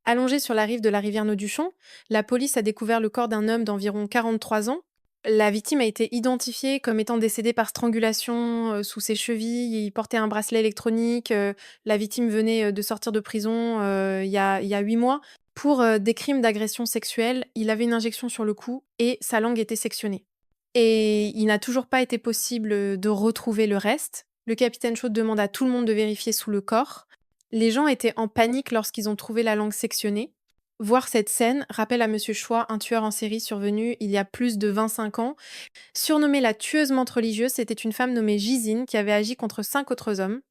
Allongé sur la rive de la rivière Nauduchon, la police a découvert le corps d'un homme d'environ 43 ans. La victime a été identifiée comme étant décédée par strangulation sous ses chevilles. Il portait un bracelet électronique. La victime venait de sortir de prison il y a 8 mois. Pour des crimes d'agression sexuelle, il avait une injection sur le cou et sa langue était sectionnée. Et il n'a toujours pas été possible de retrouver le reste. Le capitaine Chaud demande à tout le monde de vérifier sous le corps. Les gens étaient en panique lorsqu'ils ont trouvé la langue sectionnée. Voir cette scène rappelle à Monsieur Choi un tueur en série survenu il y a plus de 25 ans. Surnommée la tueuse menthe religieuse, c'était une femme nommée Gisine qui avait agi contre 5 autres hommes.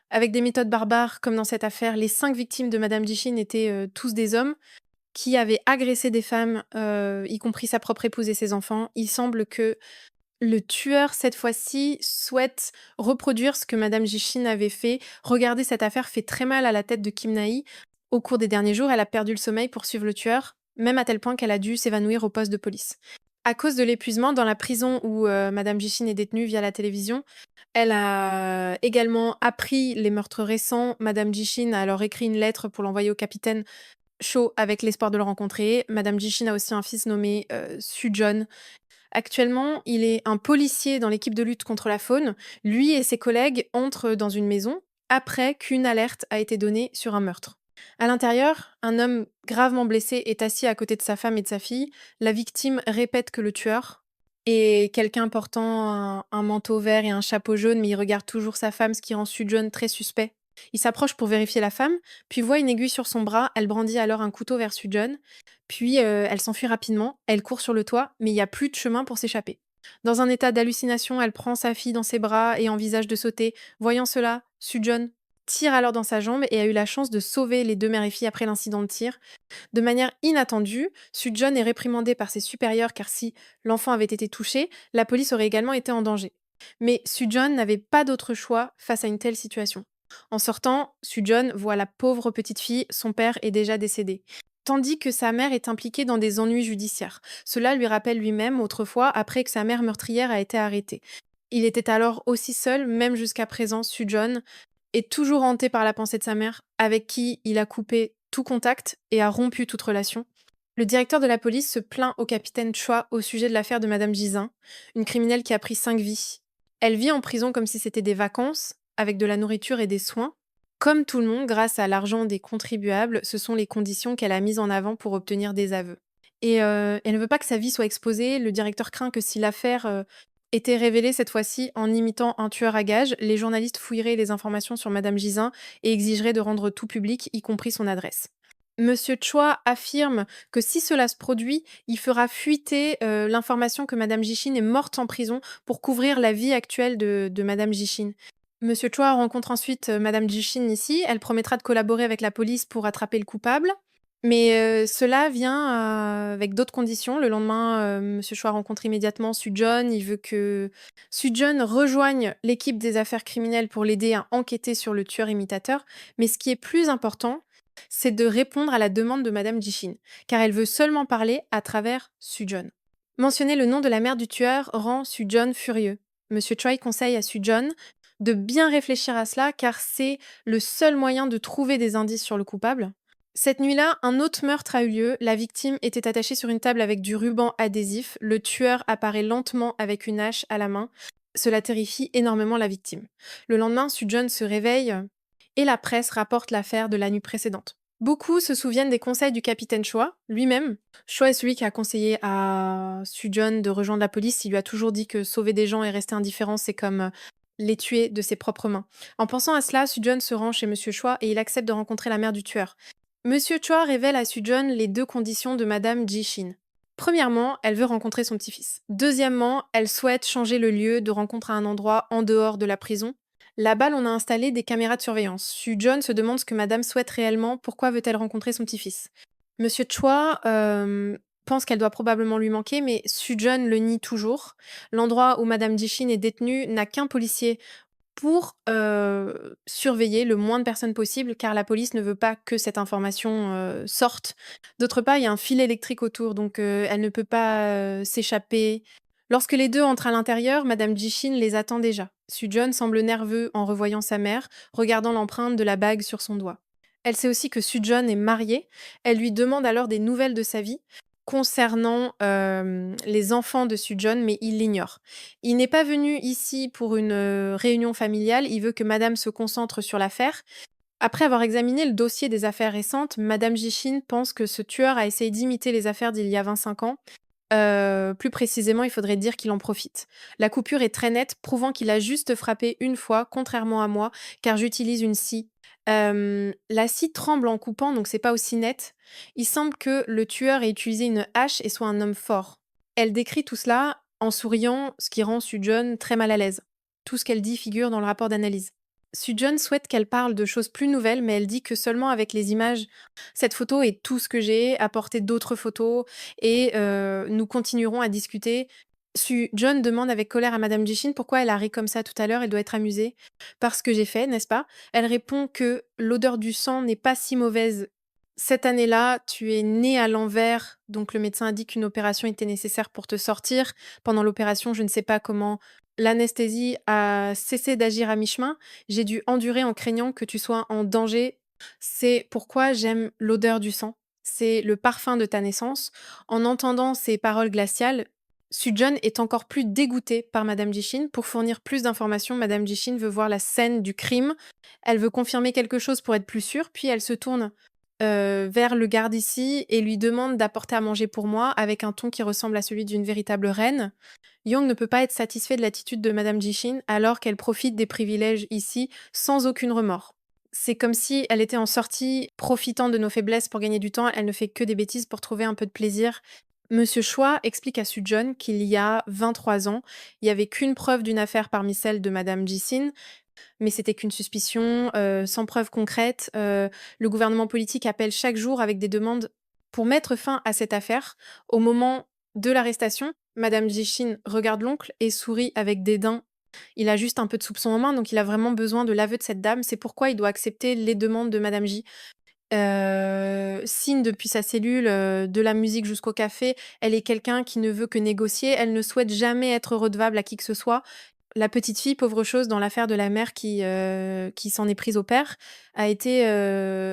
Avec des méthodes barbares comme dans cette affaire, les 5 victimes de Madame Jishin étaient tous des hommes qui avaient agressé des femmes, y compris sa propre épouse et ses enfants. Il semble que le tueur, cette fois-ci, souhaite reproduire ce que Madame Jishin avait fait. Regardez, cette affaire fait très mal à la tête de Kim Na-hee. Au cours des derniers jours, elle a perdu le sommeil pour suivre le tueur, même à tel point qu'elle a dû s'évanouir au poste de police. À cause de l'épuisement, dans la prison où Madame Jishin est détenue via la télévision, elle a également appris les meurtres récents. Madame Jishin a alors écrit une lettre pour l'envoyer au capitaine Cho avec l'espoir de le rencontrer. Madame Jishin a aussi un fils nommé Su-Jon. Actuellement, il est un policier dans l'équipe de lutte contre la faune. Lui et ses collègues entrent dans une maison après qu'une alerte a été donnée sur un meurtre. À l'intérieur, un homme gravement blessé est assis à côté de sa femme et de sa fille. La victime répète que le tueur est quelqu'un portant un manteau vert et un chapeau jaune, mais il regarde toujours sa femme, ce qui rend Soo-Joon très suspect. Il s'approche pour vérifier la femme, puis voit une aiguille sur son bras. Elle brandit alors un couteau vers Soo-Joon. Puis elle s'enfuit rapidement, elle court sur le toit, mais il n'y a plus de chemin pour s'échapper. Dans un état d'hallucination, elle prend sa fille dans ses bras et envisage de sauter. Voyant cela, Soo-Joon tire alors dans sa jambe et a eu la chance de sauver les deux mères et filles après l'incident de tir. De manière inattendue, Soo-Joon est réprimandé par ses supérieurs car si l'enfant avait été touché, la police aurait également été en danger. Mais Soo-Joon n'avait pas d'autre choix face à une telle situation. En sortant, Soo-Joon voit la pauvre petite fille, son père est déjà décédé. Tandis que sa mère est impliquée dans des ennuis judiciaires. Cela lui rappelle lui-même autrefois après que sa mère meurtrière a été arrêtée. Il était alors aussi seul, même jusqu'à présent, Soo-Joon est toujours hanté par la pensée de sa mère, avec qui il a coupé tout contact et a rompu toute relation. Le directeur de la police se plaint au capitaine Choi au sujet de l'affaire de Madame Jizin, une criminelle qui a pris 5 vies. Elle vit en prison comme si c'était des vacances, avec de la nourriture et des soins. Comme tout le monde, grâce à l'argent des contribuables, ce sont les conditions qu'elle a mises en avant pour obtenir des aveux. Et elle ne veut pas que sa vie soit exposée. Le directeur craint que si l'affaire était révélée cette fois-ci en imitant un tueur à gages, les journalistes fouilleraient les informations sur Madame Gizin et exigeraient de rendre tout public, y compris son adresse. Monsieur Choi affirme que si cela se produit, il fera fuiter l'information que Madame Jishin est morte en prison pour couvrir la vie actuelle de Madame Jishin. Monsieur Choi rencontre ensuite Madame Jishin ici. Elle promettra de collaborer avec la police pour attraper le coupable. Mais cela vient avec d'autres conditions. Le lendemain, Monsieur Choi rencontre immédiatement Soo-Joon. Il veut que Soo-Joon rejoigne l'équipe des affaires criminelles pour l'aider à enquêter sur le tueur imitateur. Mais ce qui est plus important, c'est de répondre à la demande de Madame Jishin, car elle veut seulement parler à travers Soo-Joon. Mentionner le nom de la mère du tueur rend Soo-Joon furieux. Monsieur Choi conseille à Soo-Joon de bien réfléchir à cela, car c'est le seul moyen de trouver des indices sur le coupable. Cette nuit-là, un autre meurtre a eu lieu. La victime était attachée sur une table avec du ruban adhésif. Le tueur apparaît lentement avec une hache à la main. Cela terrifie énormément la victime. Le lendemain, Soo-Joon se réveille et la presse rapporte l'affaire de la nuit précédente. Beaucoup se souviennent des conseils du capitaine Choi, lui-même. Choi est celui qui a conseillé à Soo-Joon de rejoindre la police. Il lui a toujours dit que sauver des gens et rester indifférent, c'est comme les tuer de ses propres mains. En pensant à cela, Soo-Joon se rend chez Monsieur Choi et il accepte de rencontrer la mère du tueur. Monsieur Choi révèle à Soo-Joon les deux conditions de Madame Jishin. Premièrement, elle veut rencontrer son petit-fils. Deuxièmement, elle souhaite changer le lieu de rencontre à un endroit en dehors de la prison. Là-bas, on a installé des caméras de surveillance. Soo-Joon se demande ce que Madame souhaite réellement, pourquoi veut-elle rencontrer son petit-fils. Monsieur Choi pense qu'elle doit probablement lui manquer, mais Soo-Joon le nie toujours. L'endroit où Madame Jishin est détenue n'a qu'un policier pour surveiller le moins de personnes possible, car la police ne veut pas que cette information sorte. D'autre part, il y a un fil électrique autour, donc elle ne peut pas s'échapper. Lorsque les deux entrent à l'intérieur, Madame Jishin les attend déjà. Soo-Joon semble nerveux en revoyant sa mère, regardant l'empreinte de la bague sur son doigt. Elle sait aussi que Soo-jeon est marié. Elle lui demande alors des nouvelles de sa vie concernant, les enfants de Soo-jeon, mais il l'ignore. Il n'est pas venu ici pour une, réunion familiale, il veut que madame se concentre sur l'affaire. Après avoir examiné le dossier des affaires récentes, madame Jishin pense que ce tueur a essayé d'imiter les affaires d'il y a 25 ans. Plus précisément, il faudrait dire qu'il en profite. La coupure est très nette, prouvant qu'il a juste frappé une fois, contrairement à moi, car j'utilise une scie. La scie tremble en coupant, donc c'est pas aussi net. Il semble que le tueur ait utilisé une hache et soit un homme fort. Elle décrit tout cela en souriant, ce qui rend Soo-jeon très mal à l'aise. Tout ce qu'elle dit figure dans le rapport d'analyse. Soo-jeon souhaite qu'elle parle de choses plus nouvelles, mais elle dit que seulement avec les images. Cette photo est tout ce que j'ai, apporter d'autres photos, et nous continuerons à discuter. John demande avec colère à madame Jishin pourquoi elle a ri comme ça tout à l'heure, elle doit être amusée par ce que j'ai fait, n'est-ce pas? Elle répond que l'odeur du sang n'est pas si mauvaise. Cette année-là, tu es née à l'envers, donc le médecin a dit qu'une opération était nécessaire pour te sortir. Pendant l'opération, je ne sais pas comment l'anesthésie a cessé d'agir à mi-chemin. J'ai dû endurer en craignant que tu sois en danger. C'est pourquoi j'aime l'odeur du sang. C'est le parfum de ta naissance. En entendant ces paroles glaciales, Soo-jeon est encore plus dégoûtée par madame Jishin. Pour fournir plus d'informations, madame Jishin veut voir la scène du crime. Elle veut confirmer quelque chose pour être plus sûre, puis elle se tourne vers le garde ici et lui demande d'apporter à manger pour moi avec un ton qui ressemble à celui d'une véritable reine. Young ne peut pas être satisfait de l'attitude de madame Jishin alors qu'elle profite des privilèges ici sans aucun remords. C'est comme si elle était en sortie, profitant de nos faiblesses pour gagner du temps, elle ne fait que des bêtises pour trouver un peu de plaisir. Monsieur Choi explique à Soo-jeon qu'il y a 23 ans, il n'y avait qu'une preuve d'une affaire parmi celles de madame Jishin, mais c'était qu'une suspicion, sans preuve concrète. Le gouvernement politique appelle chaque jour avec des demandes pour mettre fin à cette affaire. Au moment de l'arrestation, madame Jishin regarde l'oncle et sourit avec dédain. Il a juste un peu de soupçon en main, donc il a vraiment besoin de l'aveu de cette dame. C'est pourquoi il doit accepter les demandes de madame J. Signe depuis sa cellule, de la musique jusqu'au café, elle est quelqu'un qui ne veut que négocier, elle ne souhaite jamais être redevable à qui que ce soit. La petite fille, pauvre chose, dans l'affaire de la mère qui s'en est prise au père, a été,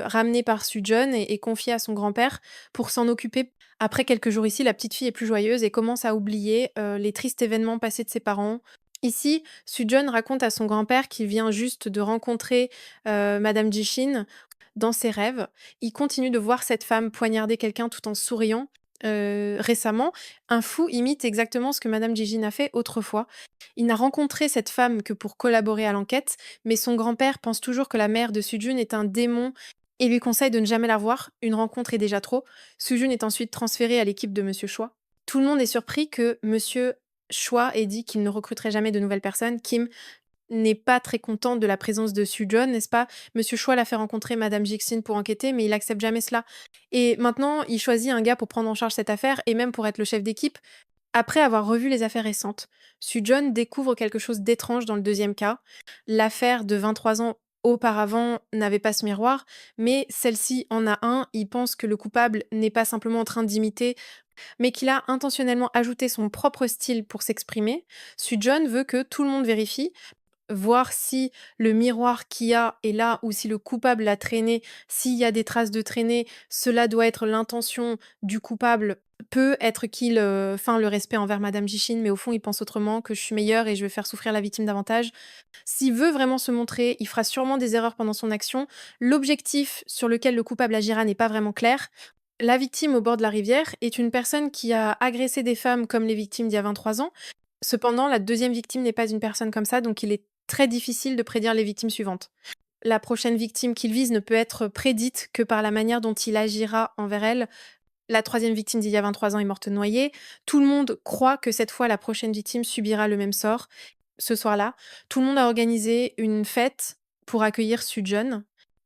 ramenée par Soo-jeon et confiée à son grand-père pour s'en occuper. Après quelques jours ici, la petite fille est plus joyeuse et commence à oublier, les tristes événements passés de ses parents. Ici, Soo-jeon raconte à son grand-père qu'il vient juste de rencontrer, madame Jishin dans ses rêves. Il continue de voir cette femme poignarder quelqu'un tout en souriant. Récemment, un fou imite exactement ce que madame Jishin a fait autrefois. Il n'a rencontré cette femme que pour collaborer à l'enquête, mais son grand-père pense toujours que la mère de Soo-jun est un démon et lui conseille de ne jamais la voir. Une rencontre est déjà trop. Soo-jun est ensuite transféré à l'équipe de monsieur Choi. Tout le monde est surpris que monsieur Choi ait dit qu'il ne recruterait jamais de nouvelles personnes. Kim n'est pas très content de la présence de Soo-jeon, n'est-ce pas? Monsieur Choi l'a fait rencontrer madame Jixin pour enquêter, mais il accepte jamais cela. Et maintenant, il choisit un gars pour prendre en charge cette affaire et même pour être le chef d'équipe. Après avoir revu les affaires récentes, Soo-jeon découvre quelque chose d'étrange dans le deuxième cas. L'affaire de 23 ans auparavant n'avait pas ce miroir, mais celle-ci en a un. Il pense que le coupable n'est pas simplement en train d'imiter, mais qu'il a intentionnellement ajouté son propre style pour s'exprimer. Soo-jeon veut que tout le monde vérifie, voir si le miroir qu'il y a est là ou si le coupable l'a traîné. S'il y a des traces de traînée, cela doit être l'intention du coupable. Peut être qu'il feint le respect envers madame Jishin, mais au fond, il pense autrement, que je suis meilleure et je vais faire souffrir la victime davantage. S'il veut vraiment se montrer, il fera sûrement des erreurs pendant son action. L'objectif sur lequel le coupable agira n'est pas vraiment clair. La victime au bord de la rivière est une personne qui a agressé des femmes comme les victimes d'il y a 23 ans. Cependant, la deuxième victime n'est pas une personne comme ça, donc il est très difficile de prédire les victimes suivantes. La prochaine victime qu'il vise ne peut être prédite que par la manière dont il agira envers elle. La troisième victime d'il y a 23 ans est morte noyée. Tout le monde croit que cette fois, la prochaine victime subira le même sort. Ce soir-là, tout le monde a organisé une fête pour accueillir Soo-jeon.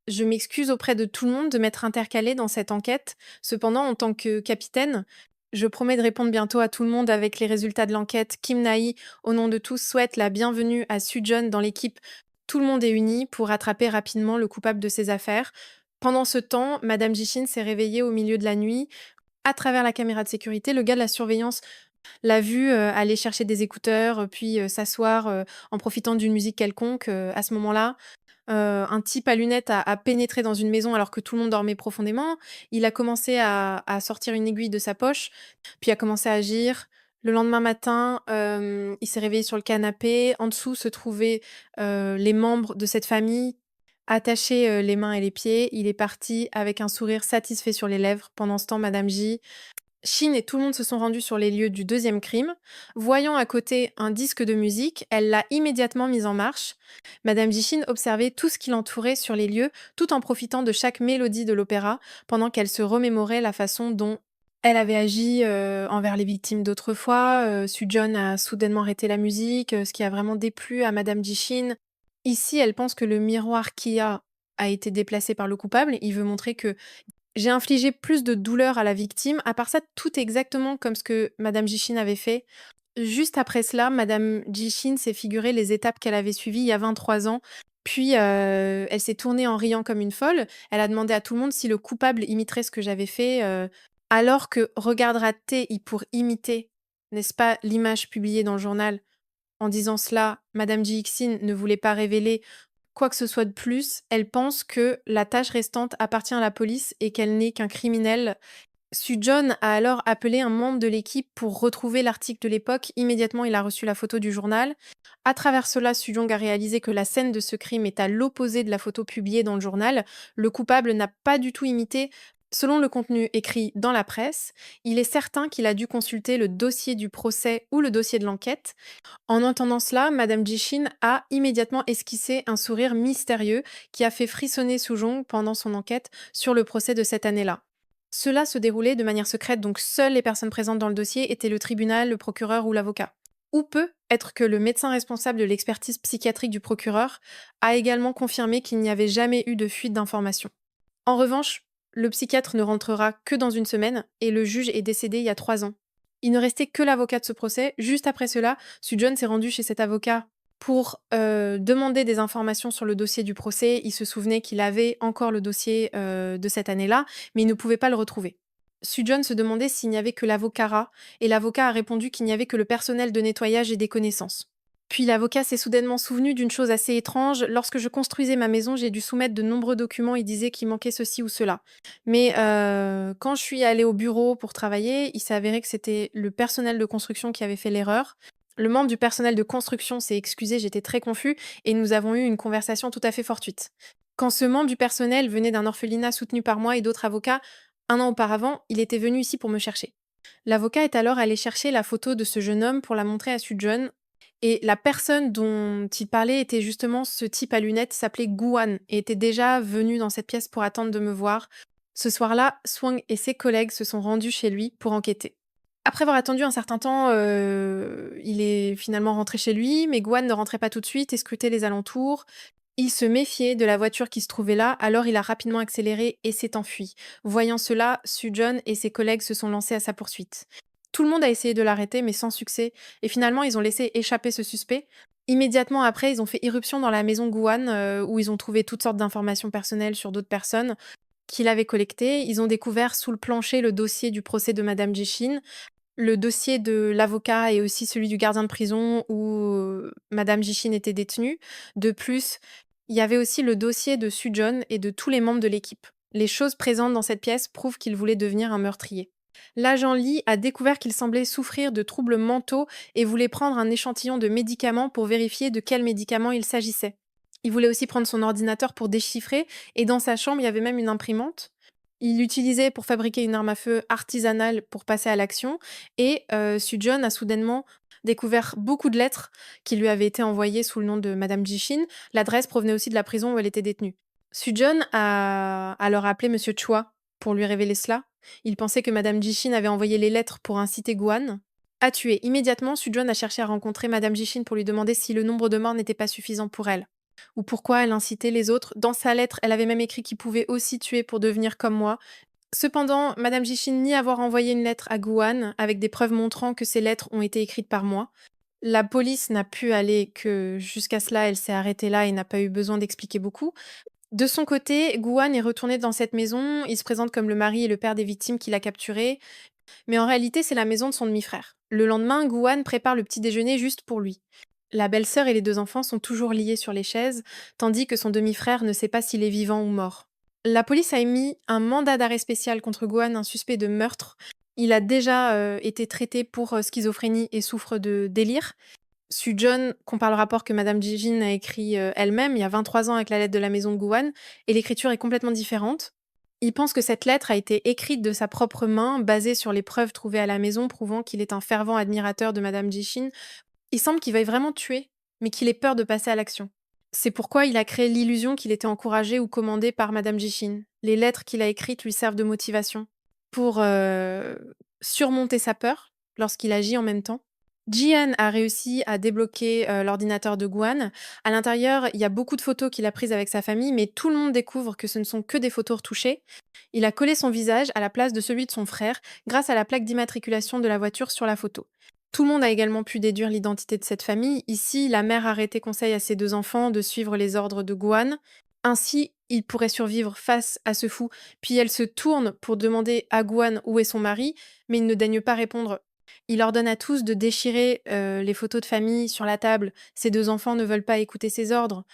Je m'excuse auprès de tout le monde de m'être intercalée dans cette enquête. Cependant, en tant que capitaine, je promets de répondre bientôt à tout le monde avec les résultats de l'enquête. Kim Na-hee, au nom de tous, souhaite la bienvenue à Soo-jeon dans l'équipe. Tout le monde est uni pour rattraper rapidement le coupable de ces affaires. Pendant ce temps, madame Jishin s'est réveillée au milieu de la nuit. À travers la caméra de sécurité, le gars de la surveillance l'a vue aller chercher des écouteurs, puis s'asseoir en profitant d'une musique quelconque à ce moment-là. Un type à lunettes a pénétré dans une maison alors que tout le monde dormait profondément. Il a commencé à sortir une aiguille de sa poche, puis a commencé à agir. Le lendemain matin, il s'est réveillé sur le canapé. En dessous se trouvaient, les membres de cette famille attachés, les mains et les pieds. Il est parti avec un sourire satisfait sur les lèvres. Pendant ce temps, madame J, Chine et tout le monde se sont rendus sur les lieux du deuxième crime. Voyant à côté un disque de musique, elle l'a immédiatement mis en marche. Madame Jichin observait tout ce qui l'entourait sur les lieux, tout en profitant de chaque mélodie de l'opéra, pendant qu'elle se remémorait la façon dont elle avait agi envers les victimes d'autrefois. John a soudainement arrêté la musique, ce qui a vraiment déplu à Madame Jichin. Ici, elle pense que le miroir qu'il a été déplacé par le coupable. Il veut montrer que j'ai infligé plus de douleur à la victime. À part ça, tout est exactement comme ce que madame Jishin avait fait. Juste après cela, madame Jishin s'est figuré les étapes qu'elle avait suivies il y a 23 ans. Puis, elle s'est tournée en riant comme une folle. Elle a demandé à tout le monde si le coupable imiterait ce que j'avais fait, alors que regardera-t-il pour imiter, n'est-ce pas, l'image publiée dans le journal? En disant cela, madame Jixin ne voulait pas révéler quoi que ce soit de plus. Elle pense que la tâche restante appartient à la police et qu'elle n'est qu'un criminel. John a alors appelé un membre de l'équipe pour retrouver l'article de l'époque. Immédiatement, il a reçu la photo du journal. À travers cela, Jong a réalisé que la scène de ce crime est à l'opposé de la photo publiée dans le journal. Le coupable n'a pas du tout imité. Selon le contenu écrit dans la presse, il est certain qu'il a dû consulter le dossier du procès ou le dossier de l'enquête. En entendant cela, madame Jishin a immédiatement esquissé un sourire mystérieux qui a fait frissonner Jong pendant son enquête sur le procès de cette année-là. Cela se déroulait de manière secrète, donc seules les personnes présentes dans le dossier étaient le tribunal, le procureur ou l'avocat. Ou peut être que le médecin responsable de l'expertise psychiatrique du procureur a également confirmé qu'il n'y avait jamais eu de fuite d'informations. En revanche, le psychiatre ne rentrera que dans une semaine et le juge est décédé il y a 3 ans. Il ne restait que l'avocat de ce procès. Juste après cela, John s'est rendu chez cet avocat pour demander des informations sur le dossier du procès. Il se souvenait qu'il avait encore le dossier de cette année-là, mais il ne pouvait pas le retrouver. John se demandait s'il n'y avait que l'avocat, et l'avocat a répondu qu'il n'y avait que le personnel de nettoyage et des connaissances. Puis l'avocat s'est soudainement souvenu d'une chose assez étrange. Lorsque je construisais ma maison, j'ai dû soumettre de nombreux documents. Il disait qu'il manquait ceci ou cela. Mais quand je suis allée au bureau pour travailler, il s'est avéré que c'était le personnel de construction qui avait fait l'erreur. Le membre du personnel de construction s'est excusé, j'étais très confus, et nous avons eu une conversation tout à fait fortuite. Quand ce membre du personnel venait d'un orphelinat soutenu par moi et d'autres avocats, 1 an auparavant, il était venu ici pour me chercher. L'avocat est alors allé chercher la photo de ce jeune homme pour la montrer à John, et la personne dont il parlait était justement ce type à lunettes, s'appelait Guan, et était déjà venu dans cette pièce pour attendre de me voir. Ce soir-là, Swang et ses collègues se sont rendus chez lui pour enquêter. Après avoir attendu un certain temps, il est finalement rentré chez lui, mais Guan ne rentrait pas tout de suite et scrutait les alentours. Il se méfiait de la voiture qui se trouvait là, alors il a rapidement accéléré et s'est enfui. Voyant cela, John et ses collègues se sont lancés à sa poursuite. Tout le monde a essayé de l'arrêter, mais sans succès, et finalement ils ont laissé échapper ce suspect. Immédiatement après, ils ont fait irruption dans la maison Guan, où ils ont trouvé toutes sortes d'informations personnelles sur d'autres personnes qu'il avait collectées. Ils ont découvert sous le plancher le dossier du procès de madame Jishin, le dossier de l'avocat et aussi celui du gardien de prison où madame Jishin était détenue. De plus, il y avait aussi le dossier de John et de tous les membres de l'équipe. Les choses présentes dans cette pièce prouvent qu'il voulait devenir un meurtrier. L'agent Lee a découvert qu'il semblait souffrir de troubles mentaux et voulait prendre un échantillon de médicaments pour vérifier de quels médicaments il s'agissait. Il voulait aussi prendre son ordinateur pour déchiffrer, et dans sa chambre, il y avait même une imprimante. Il l'utilisait pour fabriquer une arme à feu artisanale pour passer à l'action, et John a soudainement découvert beaucoup de lettres qui lui avaient été envoyées sous le nom de Madame Jishin. L'adresse provenait aussi de la prison où elle était détenue. John a alors appelé Monsieur Chua pour lui révéler cela. Il pensait que Madame Jishin avait envoyé les lettres pour inciter Guan à tuer. Immédiatement, John a cherché à rencontrer Madame Jishin pour lui demander si le nombre de morts n'était pas suffisant pour elle, ou pourquoi elle incitait les autres. Dans sa lettre, elle avait même écrit qu'il pouvait aussi tuer pour devenir comme moi. Cependant, Madame Jishin nie avoir envoyé une lettre à Guan avec des preuves montrant que ces lettres ont été écrites par moi. La police n'a pu aller que jusqu'à cela, elle s'est arrêtée là et n'a pas eu besoin d'expliquer beaucoup. De son côté, Guan est retourné dans cette maison. Il se présente comme le mari et le père des victimes qu'il a capturées, mais en réalité, c'est la maison de son demi-frère. Le lendemain, Guan prépare le petit déjeuner juste pour lui. La belle-sœur et les 2 enfants sont toujours liés sur les chaises, tandis que son demi-frère ne sait pas s'il est vivant ou mort. La police a émis un mandat d'arrêt spécial contre Guan, un suspect de meurtre. Il a déjà été traité pour schizophrénie et souffre de délire. Su-John compare le rapport que Madame Jijin a écrit elle-même il y a 23 ans avec la lettre de la maison de Guan, et l'écriture est complètement différente. Il pense que cette lettre a été écrite de sa propre main, basée sur les preuves trouvées à la maison, prouvant qu'il est un fervent admirateur de Madame Jishin. Il semble qu'il veuille vraiment tuer, mais qu'il ait peur de passer à l'action. C'est pourquoi il a créé l'illusion qu'il était encouragé ou commandé par Madame Jishin. Les lettres qu'il a écrites lui servent de motivation pour surmonter sa peur lorsqu'il agit en même temps. Jian a réussi à débloquer l'ordinateur de Guan. À l'intérieur, il y a beaucoup de photos qu'il a prises avec sa famille, mais tout le monde découvre que ce ne sont que des photos retouchées. Il a collé son visage à la place de celui de son frère grâce à la plaque d'immatriculation de la voiture sur la photo. Tout le monde a également pu déduire l'identité de cette famille. Ici, la mère arrêtée conseille à ses 2 enfants de suivre les ordres de Guan. Ainsi, il pourrait survivre face à ce fou. Puis elle se tourne pour demander à Guan où est son mari, mais il ne daigne pas répondre. Il ordonne à tous de déchirer les photos de famille sur la table. Ses 2 enfants ne veulent pas écouter ses ordres.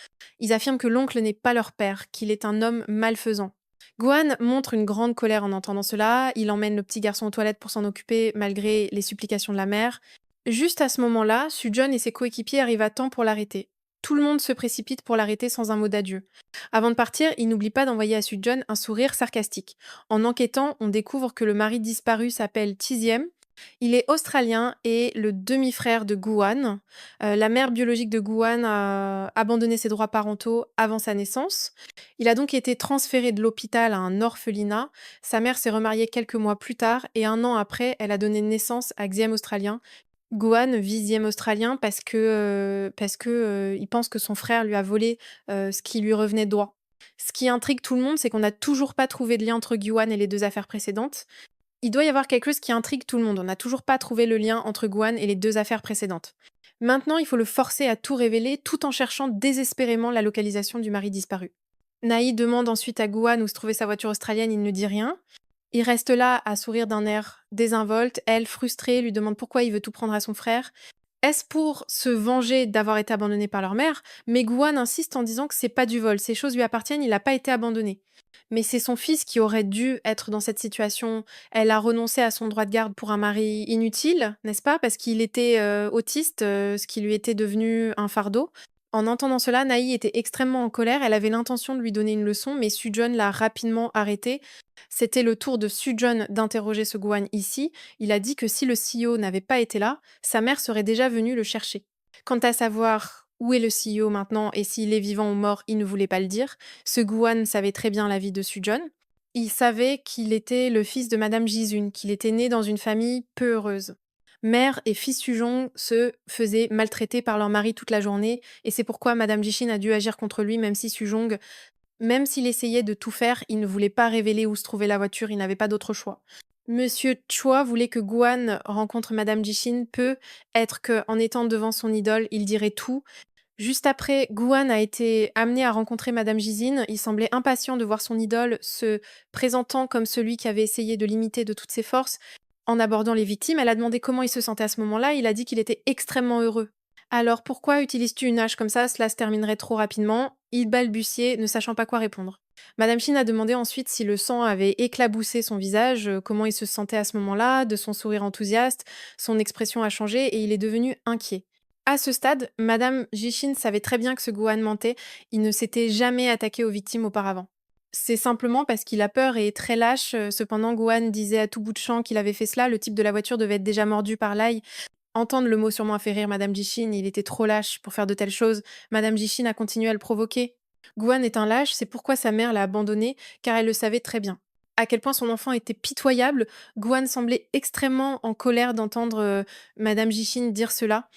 Ils affirment que l'oncle n'est pas leur père, qu'il est un homme malfaisant. Guan montre une grande colère en entendant cela. Il emmène le petit garçon aux toilettes pour s'en occuper malgré les supplications de la mère. Juste à ce moment-là, Su-John et ses coéquipiers arrivent à temps pour l'arrêter. Tout le monde se précipite pour l'arrêter sans un mot d'adieu. Avant de partir, il n'oublie pas d'envoyer à Su-John un sourire sarcastique. En enquêtant, on découvre que le mari disparu s'appelle Tiziem. Il est australien et le demi-frère de Guan. La mère biologique de Guan a abandonné ses droits parentaux avant sa naissance. Il a donc été transféré de l'hôpital à un orphelinat. Sa mère s'est remariée quelques mois plus tard et 1 an après, elle a donné naissance à Xiêm australien. Guan vit Xiêm australien parce que il pense que son frère lui a volé ce qui lui revenait de droit. Ce qui intrigue tout le monde, c'est qu'on n'a toujours pas trouvé de lien entre Guan et les 2 affaires précédentes. Il doit y avoir quelque chose qui intrigue tout le monde. On n'a toujours pas trouvé le lien entre Guan et les 2 affaires précédentes. Maintenant, il faut le forcer à tout révéler tout en cherchant désespérément la localisation du mari disparu. Naï demande ensuite à Guan où se trouvait sa voiture australienne, il ne dit rien. Il reste là à sourire d'un air désinvolte. Elle, frustrée, lui demande pourquoi il veut tout prendre à son frère. Est-ce pour se venger d'avoir été abandonné par leur mère? Mais Guan insiste en disant que c'est pas du vol, ces choses lui appartiennent, il n'a pas été abandonné. Mais c'est son fils qui aurait dû être dans cette situation. Elle a renoncé à son droit de garde pour un mari inutile, n'est-ce pas? Parce qu'il était autiste, ce qui lui était devenu un fardeau. En entendant cela, Naï était extrêmement en colère. Elle avait l'intention de lui donner une leçon, mais Su-John l'a rapidement arrêtée. C'était le tour de Su-John d'interroger ce Guan ici. Il a dit que si le CEO n'avait pas été là, sa mère serait déjà venue le chercher. Quant à savoir où est le CEO maintenant et s'il est vivant ou mort, il ne voulait pas le dire. Ce Guan savait très bien la vie de Su-John. Il savait qu'il était le fils de Madame Jizun, qu'il était né dans une famille peu heureuse. Mère et fils Sujong se faisaient maltraiter par leur mari toute la journée, et c'est pourquoi Madame Jishin a dû agir contre lui, même si Sujong, même s'il essayait de tout faire, il ne voulait pas révéler où se trouvait la voiture, il n'avait pas d'autre choix. Monsieur Chua voulait que Guan rencontre Madame Jishin, peut être qu'en étant devant son idole, il dirait tout. Juste après, Guan a été amené à rencontrer Madame Jishin. Il semblait impatient de voir son idole se présentant comme celui qui avait essayé de l'imiter de toutes ses forces. En abordant les victimes, elle a demandé comment il se sentait à ce moment-là. Il a dit qu'il était extrêmement heureux. Alors pourquoi utilises-tu une hache comme ça? Cela se terminerait trop rapidement. Il balbutiait, ne sachant pas quoi répondre. Madame Shin a demandé ensuite si le sang avait éclaboussé son visage, comment il se sentait à ce moment-là, de son sourire enthousiaste. Son expression a changé et il est devenu inquiet. À ce stade, Madame Jishin savait très bien que ce Guan mentait. Il ne s'était jamais attaqué aux victimes auparavant. C'est simplement parce qu'il a peur et est très lâche. Cependant, Guan disait à tout bout de champ qu'il avait fait cela. Le type de la voiture devait être déjà mordu par l'ail. Entendre le mot sûrement a fait rire Madame Jishin. Il était trop lâche pour faire de telles choses. Madame Jishin a continué à le provoquer. Guan est un lâche, c'est pourquoi sa mère l'a abandonné, car elle le savait très bien. À quel point son enfant était pitoyable, Guan semblait extrêmement en colère d'entendre Madame Jishin dire cela.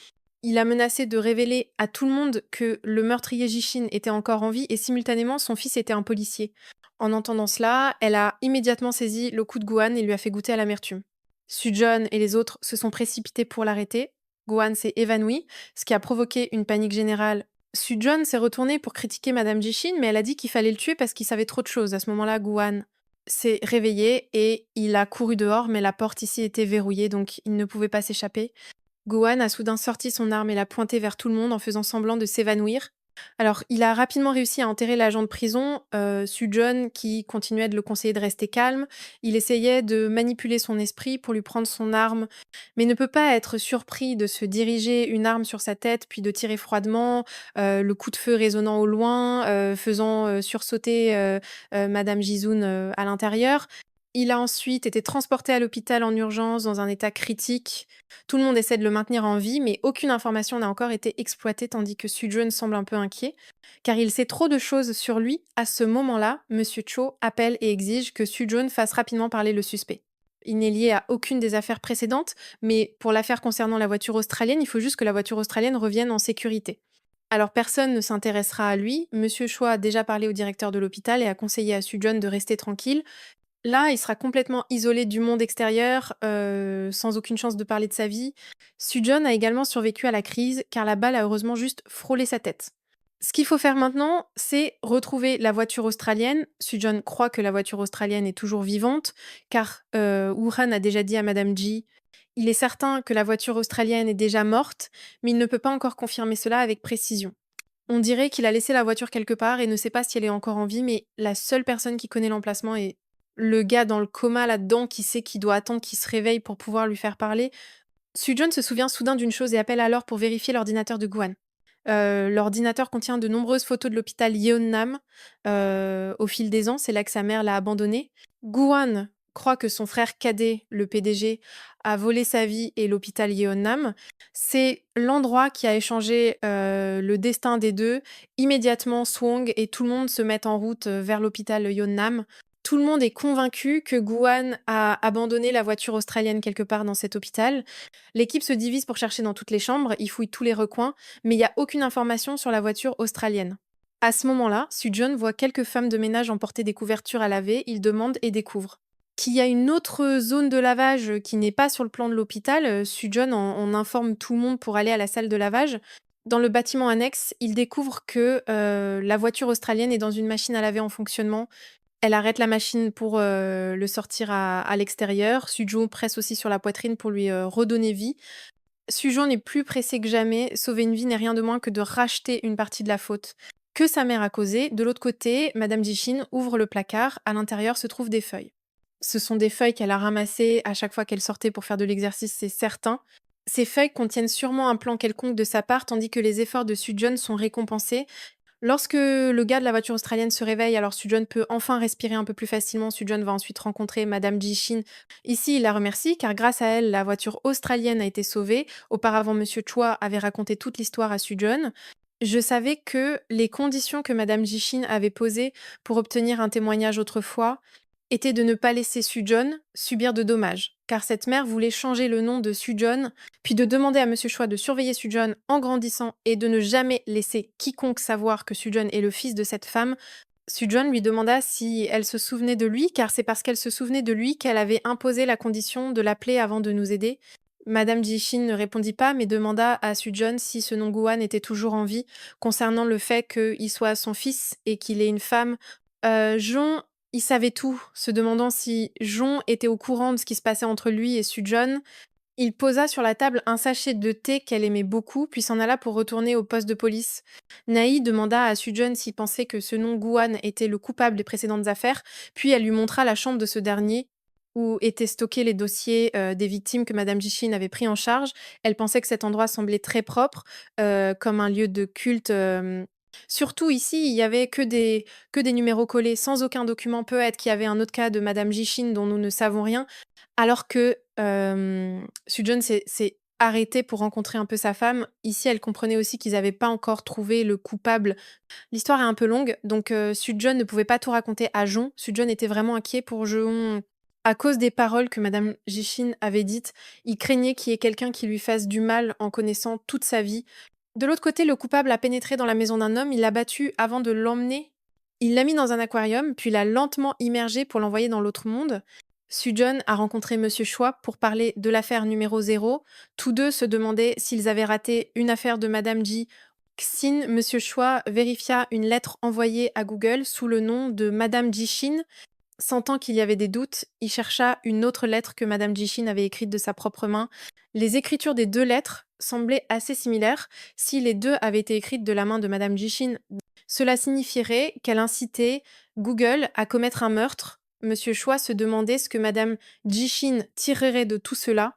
Il a menacé de révéler à tout le monde que le meurtrier Jishin était encore en vie et simultanément son fils était un policier. En entendant cela, elle a immédiatement saisi le cou de Guan et lui a fait goûter à l'amertume. Su-John et les autres se sont précipités pour l'arrêter. Guan s'est évanoui, ce qui a provoqué une panique générale. Su-John s'est retourné pour critiquer Madame Jishin, mais elle a dit qu'il fallait le tuer parce qu'il savait trop de choses. À ce moment-là, Guan s'est réveillé et il a couru dehors, mais la porte ici était verrouillée, donc il ne pouvait pas s'échapper. Gohan a soudain sorti son arme et l'a pointée vers tout le monde en faisant semblant de s'évanouir. Alors, il a rapidement réussi à enterrer l'agent de prison, Su-Jon, qui continuait de le conseiller de rester calme. Il essayait de manipuler son esprit pour lui prendre son arme, mais ne peut pas être surpris de se diriger une arme sur sa tête, puis de tirer froidement, le coup de feu résonnant au loin, faisant, sursauter, madame Jizoon, à l'intérieur. Il a ensuite été transporté à l'hôpital en urgence dans un état critique. Tout le monde essaie de le maintenir en vie, mais aucune information n'a encore été exploitée tandis que Sujun semble un peu inquiet. Car il sait trop de choses sur lui. À ce moment-là, Monsieur Cho appelle et exige que Sujun fasse rapidement parler le suspect. Il n'est lié à aucune des affaires précédentes, mais pour l'affaire concernant la voiture australienne, il faut juste que la voiture australienne revienne en sécurité. Alors personne ne s'intéressera à lui. Monsieur Cho a déjà parlé au directeur de l'hôpital et a conseillé à Sujun de rester tranquille. Là, il sera complètement isolé du monde extérieur, sans aucune chance de parler de sa vie. Sujun a également survécu à la crise, car la balle a heureusement juste frôlé sa tête. Ce qu'il faut faire maintenant, c'est retrouver la voiture australienne. Sujun croit que la voiture australienne est toujours vivante, car Wuhan a déjà dit à Madame Ji, il est certain que la voiture australienne est déjà morte, mais il ne peut pas encore confirmer cela avec précision. On dirait qu'il a laissé la voiture quelque part et ne sait pas si elle est encore en vie, mais la seule personne qui connaît l'emplacement est le gars dans le coma là-dedans qui sait qu'il doit attendre qu'il se réveille pour pouvoir lui faire parler. Sujun se souvient soudain d'une chose et appelle alors pour vérifier l'ordinateur de Guan. L'ordinateur contient de nombreuses photos de l'hôpital Yeonnam. Au fil des ans, c'est là que sa mère l'a abandonné. Guan croit que son frère cadet, le PDG, a volé sa vie et l'hôpital Yeonnam. C'est l'endroit qui a échangé le destin des deux. Immédiatement, Swong et tout le monde se mettent en route vers l'hôpital Yeonnam. Tout le monde est convaincu que Guan a abandonné la voiture australienne quelque part dans cet hôpital. L'équipe se divise pour chercher dans toutes les chambres, ils fouillent tous les recoins, mais il n'y a aucune information sur la voiture australienne. À ce moment-là, Sujun voit quelques femmes de ménage emporter des couvertures à laver, il demande et découvre. Qu'il y a une autre zone de lavage qui n'est pas sur le plan de l'hôpital, Sujun en informe tout le monde pour aller à la salle de lavage. Dans le bâtiment annexe, il découvre que la voiture australienne est dans une machine à laver en fonctionnement. Elle arrête la machine pour, le sortir à l'extérieur. Sujo presse aussi sur la poitrine pour lui, redonner vie. Sujo n'est plus pressé que jamais. Sauver une vie n'est rien de moins que de racheter une partie de la faute que sa mère a causée. De l'autre côté, madame Jishin ouvre le placard. À l'intérieur se trouvent des feuilles. Ce sont des feuilles qu'elle a ramassées à chaque fois qu'elle sortait pour faire de l'exercice, c'est certain. Ces feuilles contiennent sûrement un plan quelconque de sa part, tandis que les efforts de Sujun sont récompensés. Lorsque le gars de la voiture australienne se réveille, alors Sujun peut enfin respirer un peu plus facilement. Sujun va ensuite rencontrer Madame Jishin. Ici, il la remercie car grâce à elle, la voiture australienne a été sauvée. Auparavant, Monsieur Chua avait raconté toute l'histoire à Sujun. Je savais que les conditions que Madame Jishin avait posées pour obtenir un témoignage autrefois étaient de ne pas laisser Sujun subir de dommages, car cette mère voulait changer le nom de Sujun puis de demander à Monsieur Choi de surveiller Sujun en grandissant et de ne jamais laisser quiconque savoir que Sujun est le fils de cette femme. Sujun lui demanda si elle se souvenait de lui, car c'est parce qu'elle se souvenait de lui qu'elle avait imposé la condition de l'appeler avant de nous aider. Madame Jishin ne répondit pas, mais demanda à Sujun si ce Nongguan était toujours en vie, concernant le fait qu'il soit son fils et qu'il ait une femme. Jon, il savait tout, se demandant si Jon était au courant de ce qui se passait entre lui et Sujun. Il posa sur la table un sachet de thé qu'elle aimait beaucoup, puis s'en alla pour retourner au poste de police. Naï demanda à Sujun s'il pensait que ce nom Guan était le coupable des précédentes affaires, puis elle lui montra la chambre de ce dernier, où étaient stockés les dossiers des victimes que Madame Jishin avait pris en charge. Elle pensait que cet endroit semblait très propre, comme un lieu de culte. Surtout ici, il y avait que des numéros collés, sans aucun document. Peut-être qu'il y avait un autre cas de Madame Jishin dont nous ne savons rien. Alors que Sujun s'est arrêté pour rencontrer un peu sa femme. Ici, elle comprenait aussi qu'ils n'avaient pas encore trouvé le coupable. L'histoire est un peu longue, donc Sujun ne pouvait pas tout raconter à Jon. Sujun était vraiment inquiet pour Jon. À cause des paroles que Madame Jishin avait dites, il craignait qu'il y ait quelqu'un qui lui fasse du mal en connaissant toute sa vie. De l'autre côté, le coupable a pénétré dans la maison d'un homme, il l'a battu avant de l'emmener. Il l'a mis dans un aquarium, puis l'a lentement immergé pour l'envoyer dans l'autre monde. Sujun a rencontré Monsieur Choi pour parler de l'affaire numéro 0. Tous deux se demandaient s'ils avaient raté une affaire de Madame Ji. Xin, Monsieur Choi vérifia une lettre envoyée à Google sous le nom de Madame Jishin. Sentant qu'il y avait des doutes, il chercha une autre lettre que Madame Jishin avait écrite de sa propre main. Les écritures des 2 lettres semblaient assez similaires si les 2 avaient été écrites de la main de Madame Jishin. Cela signifierait qu'elle incitait Google à commettre un meurtre. Monsieur Choi se demandait ce que Madame Jishin tirerait de tout cela.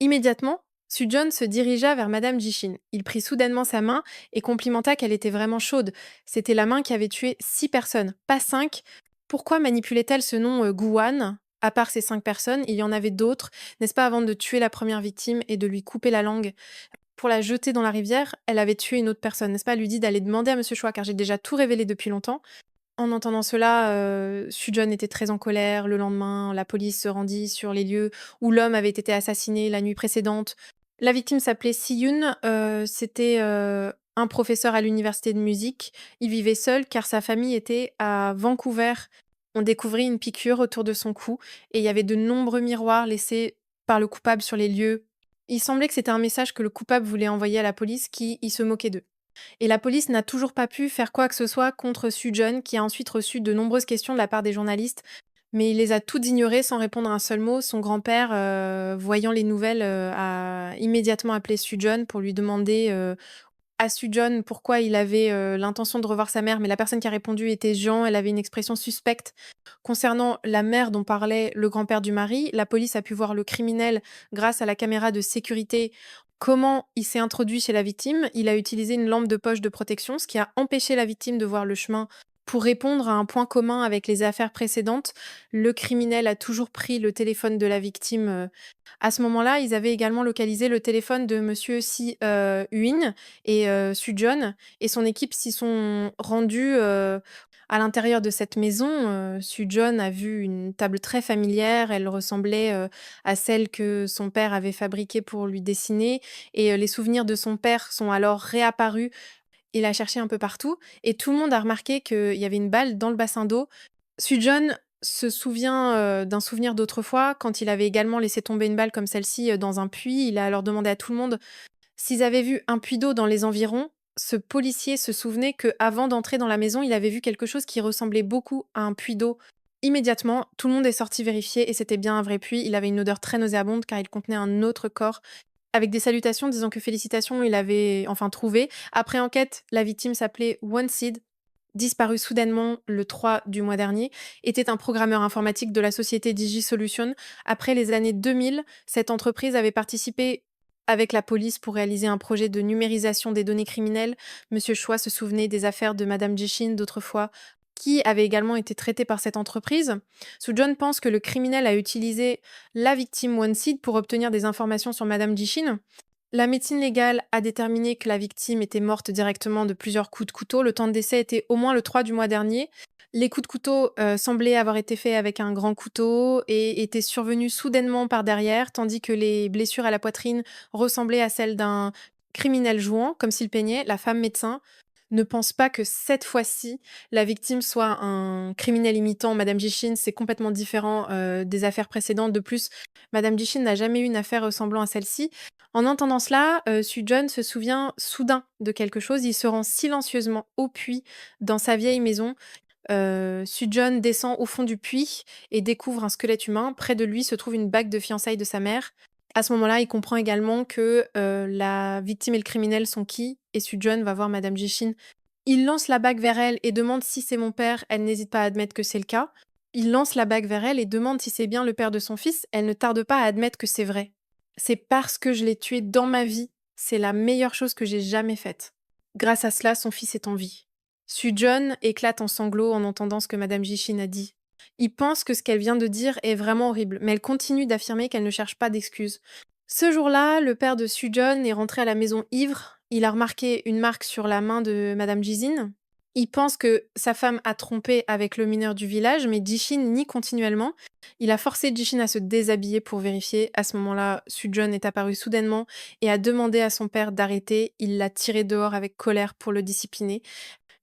Immédiatement, Sujun se dirigea vers Madame Jishin. Il prit soudainement sa main et complimenta qu'elle était vraiment chaude. C'était la main qui avait tué 6 personnes, pas 5. Pourquoi manipulait-elle ce nom Guan? À part ces 5 personnes, il y en avait d'autres, n'est-ce pas, avant de tuer la première victime et de lui couper la langue pour la jeter dans la rivière, elle avait tué une autre personne, n'est-ce pas? Elle lui dit d'aller demander à Monsieur Choi, car j'ai déjà tout révélé depuis longtemps. En entendant cela, Sujun était très en colère. Le lendemain, la police se rendit sur les lieux où l'homme avait été assassiné la nuit précédente. La victime s'appelait Si-yoon, c'était, un professeur à l'université de musique. Il vivait seul car sa famille était à Vancouver. On découvrit une piqûre autour de son cou et il y avait de nombreux miroirs laissés par le coupable sur les lieux. Il semblait que c'était un message que le coupable voulait envoyer à la police qui il se moquait d'eux. Et la police n'a toujours pas pu faire quoi que ce soit contre Sujun, qui a ensuite reçu de nombreuses questions de la part des journalistes, mais il les a toutes ignorées sans répondre à un seul mot. Son grand-père, voyant les nouvelles, a immédiatement appelé Sujun pour lui demander, à Sujun pourquoi il avait, l'intention de revoir sa mère, mais la personne qui a répondu était Jean, elle avait une expression suspecte. Concernant la mère dont parlait le grand-père du mari, la police a pu voir le criminel grâce à la caméra de sécurité. Comment il s'est introduit chez la victime? Il a utilisé une lampe de poche de protection, ce qui a empêché la victime de voir le chemin. Pour répondre à un point commun avec les affaires précédentes, le criminel a toujours pris le téléphone de la victime. À ce moment-là, ils avaient également localisé le téléphone de monsieur Si Huin et Sujun, et son équipe s'y sont rendus à l'intérieur de cette maison. Sujun a vu une table très familière. Elle ressemblait à celle que son père avait fabriquée pour lui dessiner. Et les souvenirs de son père sont alors réapparus. Il a cherché un peu partout. Et tout le monde a remarqué qu'il y avait une balle dans le bassin d'eau. Sujun se souvient d'un souvenir d'autrefois, quand il avait également laissé tomber une balle comme celle-ci dans un puits. Il a alors demandé à tout le monde s'ils avaient vu un puits d'eau dans les environs. Ce policier se souvenait qu'avant d'entrer dans la maison, il avait vu quelque chose qui ressemblait beaucoup à un puits d'eau. Immédiatement, tout le monde est sorti vérifier et c'était bien un vrai puits. Il avait une odeur très nauséabonde car il contenait un autre corps. Avec des salutations disant que félicitations, il avait enfin trouvé. Après enquête, la victime s'appelait One Seed, disparu soudainement le 3 du mois dernier, était un programmeur informatique de la société DigiSolution. Après les années 2000, cette entreprise avait participé avec la police pour réaliser un projet de numérisation des données criminelles. Monsieur Choi se souvenait des affaires de Madame Jishin d'autrefois, qui avaient également été traitées par cette entreprise. Soo-John pense que le criminel a utilisé la victime One-Seed pour obtenir des informations sur Madame Jishin. La médecine légale a déterminé que la victime était morte directement de plusieurs coups de couteau. Le temps de décès était au moins le 3 du mois dernier. Les coups de couteau semblaient avoir été faits avec un grand couteau et étaient survenus soudainement par derrière, tandis que les blessures à la poitrine ressemblaient à celles d'un criminel jouant, comme s'il peignait. La femme médecin ne pense pas que cette fois-ci, la victime soit un criminel imitant Madame Jishin. C'est complètement différent des affaires précédentes. De plus, Madame Jishin n'a jamais eu une affaire ressemblant à celle-ci. En entendant cela, Soo-John se souvient soudain de quelque chose. Il se rend silencieusement au puits dans sa vieille maison. Soo-John descend au fond du puits et découvre un squelette humain. Près de lui se trouve une bague de fiançailles de sa mère. À ce moment-là, il comprend également que la victime et le criminel sont qui, et Soo-John va voir Madame Jishin. Il lance la bague vers elle et demande si c'est mon père. Elle n'hésite pas à admettre que c'est le cas. Il lance la bague vers elle et demande si c'est bien le père de son fils. Elle ne tarde pas à admettre que c'est vrai. C'est parce que je l'ai tué dans ma vie. C'est la meilleure chose que j'ai jamais faite. Grâce à cela, son fils est en vie. Soo-John éclate en sanglots en entendant ce que Madame Jishin a dit. Il pense que ce qu'elle vient de dire est vraiment horrible, mais elle continue d'affirmer qu'elle ne cherche pas d'excuses. Ce jour-là, le père de Soo-John est rentré à la maison ivre. Il a remarqué une marque sur la main de Madame Jishin. Il pense que sa femme a trompé avec le mineur du village, mais Jishin nie continuellement. Il a forcé Jishin à se déshabiller pour vérifier. À ce moment-là, Soo-John est apparu soudainement et a demandé à son père d'arrêter. Il l'a tiré dehors avec colère pour le discipliner.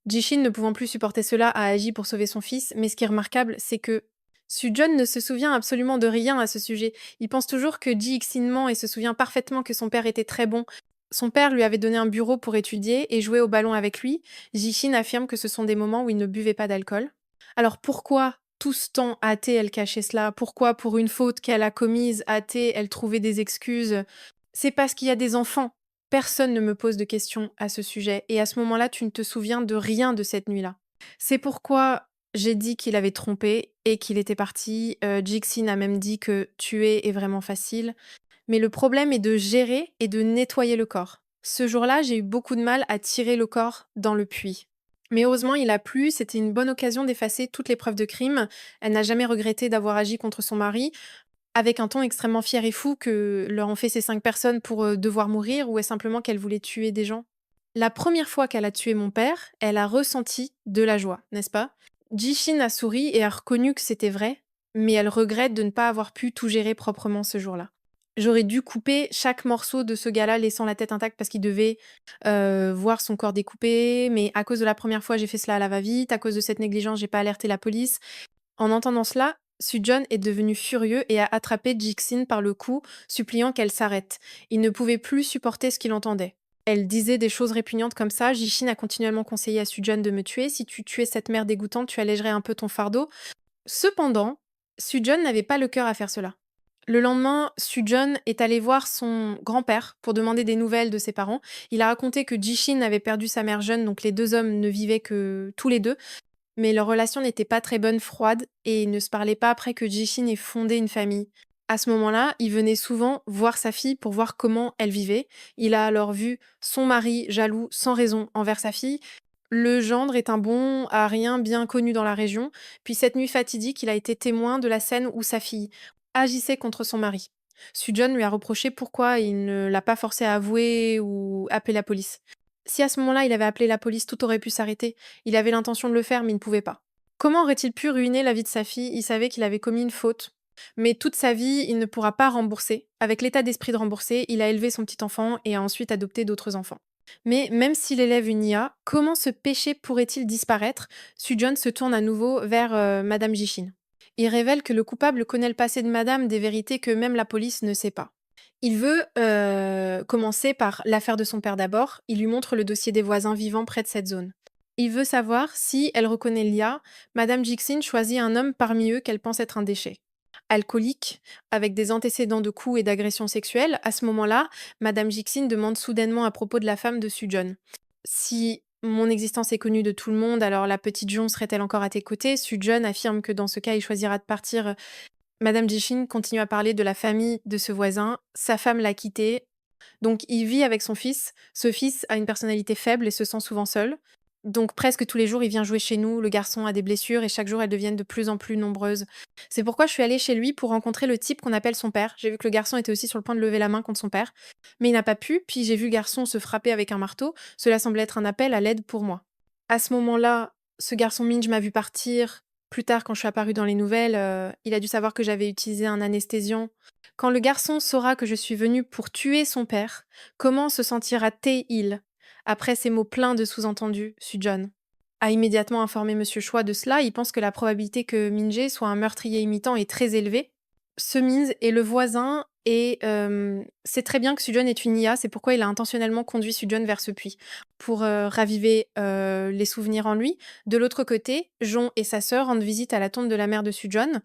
Jishin, ne pouvant plus supporter cela, a agi pour sauver son fils, mais ce qui est remarquable, c'est que Soo-John ne se souvient absolument de rien à ce sujet. Il pense toujours que Ji-Xin ment et se souvient parfaitement que son père était très bon. Son père lui avait donné un bureau pour étudier et jouer au ballon avec lui. Jishin affirme que ce sont des moments où il ne buvait pas d'alcool. Alors pourquoi tout ce temps, Athée, elle cachait cela? Pourquoi, pour une faute qu'elle a commise, Athée, elle trouvait des excuses? C'est parce qu'il y a des enfants. Personne ne me pose de questions à ce sujet. Et à ce moment-là, tu ne te souviens de rien de cette nuit-là. C'est pourquoi j'ai dit qu'il avait trompé et qu'il était parti. Jixin a même dit que tuer est vraiment facile. Mais le problème est de gérer et de nettoyer le corps. Ce jour-là, j'ai eu beaucoup de mal à tirer le corps dans le puits. Mais heureusement, il a plu, c'était une bonne occasion d'effacer toutes les preuves de crime. Elle n'a jamais regretté d'avoir agi contre son mari, avec un ton extrêmement fier et fou que leur ont fait ces 5 personnes pour devoir mourir, ou est simplement qu'elle voulait tuer des gens. La première fois qu'elle a tué mon père, elle a ressenti de la joie, n'est-ce pas? Jishin a souri et a reconnu que c'était vrai, mais elle regrette de ne pas avoir pu tout gérer proprement ce jour-là. J'aurais dû couper chaque morceau de ce gars-là, laissant la tête intacte parce qu'il devait voir son corps découpé, mais à cause de la première fois, j'ai fait cela à la va-vite, à cause de cette négligence, j'ai pas alerté la police. En entendant cela, Sujun est devenu furieux et a attrapé Jixin par le cou, suppliant qu'elle s'arrête. Il ne pouvait plus supporter ce qu'il entendait. Elle disait des choses répugnantes comme ça. Jishin a continuellement conseillé à Sujun de me tuer. Si tu tuais cette mère dégoûtante, tu allégerais un peu ton fardeau. Cependant, Sujun n'avait pas le cœur à faire cela. Le lendemain, Sujun est allé voir son grand-père pour demander des nouvelles de ses parents. Il a raconté que Jishin avait perdu sa mère jeune, donc les deux hommes ne vivaient que tous les deux. Mais leur relation n'était pas très bonne, froide, et ils ne se parlaient pas après que Jishin ait fondé une famille. À ce moment-là, il venait souvent voir sa fille pour voir comment elle vivait. Il a alors vu son mari jaloux sans raison envers sa fille. Le gendre est un bon à rien bien connu dans la région. Puis cette nuit fatidique, il a été témoin de la scène où sa fille agissait contre son mari. Sujun lui a reproché pourquoi il ne l'a pas forcé à avouer ou appeler la police. Si à ce moment-là, il avait appelé la police, tout aurait pu s'arrêter. Il avait l'intention de le faire, mais il ne pouvait pas. Comment aurait-il pu ruiner la vie de sa fille? Il savait qu'il avait commis une faute. Mais toute sa vie, il ne pourra pas rembourser. Avec l'état d'esprit de rembourser, il a élevé son petit enfant et a ensuite adopté d'autres enfants. Mais même s'il élève une IA, comment ce péché pourrait-il disparaître? Sujun se tourne à nouveau vers Madame Jishin. Il révèle que le coupable connaît le passé de Madame, des vérités que même la police ne sait pas. Il veut commencer par l'affaire de son père d'abord. Il lui montre le dossier des voisins vivant près de cette zone. Il veut savoir si elle reconnaît Lia. Madame Jixin choisit un homme parmi eux qu'elle pense être un déchet. Alcoolique, avec des antécédents de coups et d'agressions sexuelles, à ce moment-là, Madame Jixin demande soudainement à propos de la femme de Sujun. Si mon existence est connue de tout le monde, alors la petite Jon serait-elle encore à tes côtés? Sujun affirme que dans ce cas, il choisira de partir. Madame Jishin continue à parler de la famille de ce voisin. Sa femme l'a quitté, donc il vit avec son fils. Ce fils a une personnalité faible et se sent souvent seul. Donc presque tous les jours, il vient jouer chez nous. Le garçon a des blessures et chaque jour, elles deviennent de plus en plus nombreuses. C'est pourquoi je suis allée chez lui pour rencontrer le type qu'on appelle son père. J'ai vu que le garçon était aussi sur le point de lever la main contre son père, mais il n'a pas pu. Puis j'ai vu le garçon se frapper avec un marteau. Cela semblait être un appel à l'aide pour moi. À ce moment-là, ce garçon Minj m'a vu partir. Plus tard, quand je suis apparue dans les nouvelles, il a dû savoir que j'avais utilisé un anesthésiant. Quand le garçon saura que je suis venue pour tuer son père, comment se sentira Tae-il? Après ces mots pleins de sous-entendus, Sujun a immédiatement informé Monsieur Choi de cela. Il pense que la probabilité que Min-jae soit un meurtrier imitant est très élevée. Ce Min est le voisin et c'est très bien que Sujun est une IA. C'est pourquoi il a intentionnellement conduit Sujun vers ce puits pour raviver les souvenirs en lui. De l'autre côté, Jon et sa sœur rendent visite à la tombe de la mère de Sujun,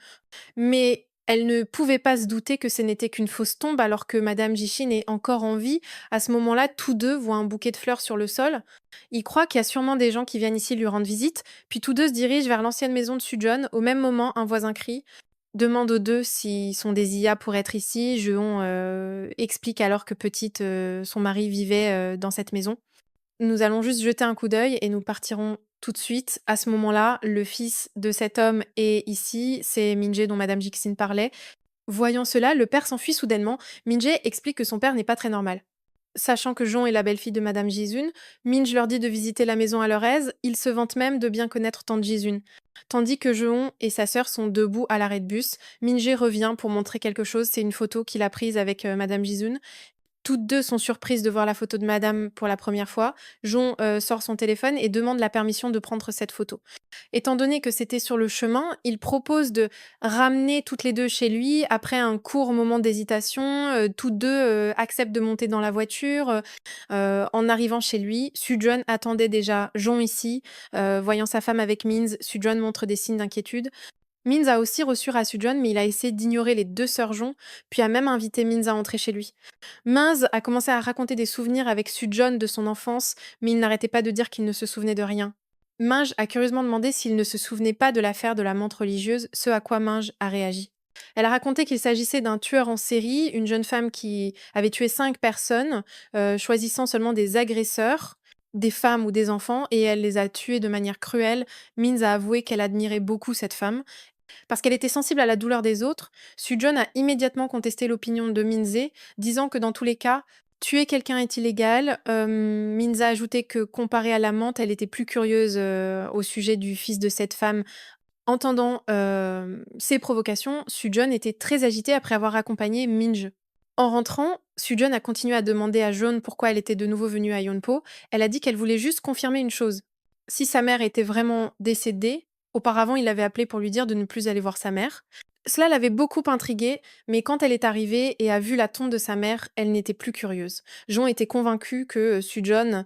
mais elle ne pouvait pas se douter que ce n'était qu'une fausse tombe alors que Madame Jishin est encore en vie. À ce moment-là, tous deux voient un bouquet de fleurs sur le sol. Ils croient qu'il y a sûrement des gens qui viennent ici lui rendre visite, puis tous deux se dirigent vers l'ancienne maison de Sujun. Au même moment, un voisin crie, demande aux deux s'ils sont des IA pour être ici. Jeon explique alors que petite, son mari vivait dans cette maison. Nous allons juste jeter un coup d'œil et nous partirons tout de suite. À ce moment-là, le fils de cet homme est ici, c'est Min-jae dont Madame Jixin parlait. Voyant cela, le père s'enfuit soudainement. Min-jae explique que son père n'est pas très normal. Sachant que Jon est la belle-fille de Madame Jisun, Minj leur dit de visiter la maison à leur aise. Il se vante même de bien connaître tante Jisun. Tandis que Jeon et sa sœur sont debout à l'arrêt de bus, Min-jae revient pour montrer quelque chose. C'est une photo qu'il a prise avec Madame Jisun. Toutes deux sont surprises de voir la photo de Madame pour la première fois. Jon sort son téléphone et demande la permission de prendre cette photo. Étant donné que c'était sur le chemin, il propose de ramener toutes les deux chez lui. Après un court moment d'hésitation, toutes deux acceptent de monter dans la voiture. En arrivant chez lui, Sujun attendait déjà Jon ici. Voyant sa femme avec Minz, Sujun montre des signes d'inquiétude. Min a aussi reçu Ra Soo-jeon, mais il a essayé d'ignorer les deux sœurs Jong, puis a même invité Min à entrer chez lui. Minz a commencé à raconter des souvenirs avec Soo-jeon de son enfance, mais il n'arrêtait pas de dire qu'il ne se souvenait de rien. Minj a curieusement demandé s'il ne se souvenait pas de l'affaire de la menthe religieuse, ce à quoi Minj a réagi. Elle a raconté qu'il s'agissait d'un tueur en série, une jeune femme qui avait tué 5 personnes, choisissant seulement des agresseurs, des femmes ou des enfants, et elle les a tués de manière cruelle. Minz a avoué qu'elle admirait beaucoup cette femme. Parce qu'elle était sensible à la douleur des autres, Soo-jeon a immédiatement contesté l'opinion de Min-jae, disant que dans tous les cas, tuer quelqu'un est illégal. Min-jae a ajouté que comparée à l'amante, elle était plus curieuse au sujet du fils de cette femme. Entendant ces provocations, Soo-jeon était très agitée après avoir accompagné Min-jae. En rentrant, Soo-jeon a continué à demander à Jeon pourquoi elle était de nouveau venue à Yonpo. Elle a dit qu'elle voulait juste confirmer une chose. Si sa mère était vraiment décédée, auparavant il avait appelé pour lui dire de ne plus aller voir sa mère. Cela l'avait beaucoup intriguée, mais quand elle est arrivée et a vu la tombe de sa mère, elle n'était plus curieuse. Jeon était convaincu que Soo-jeon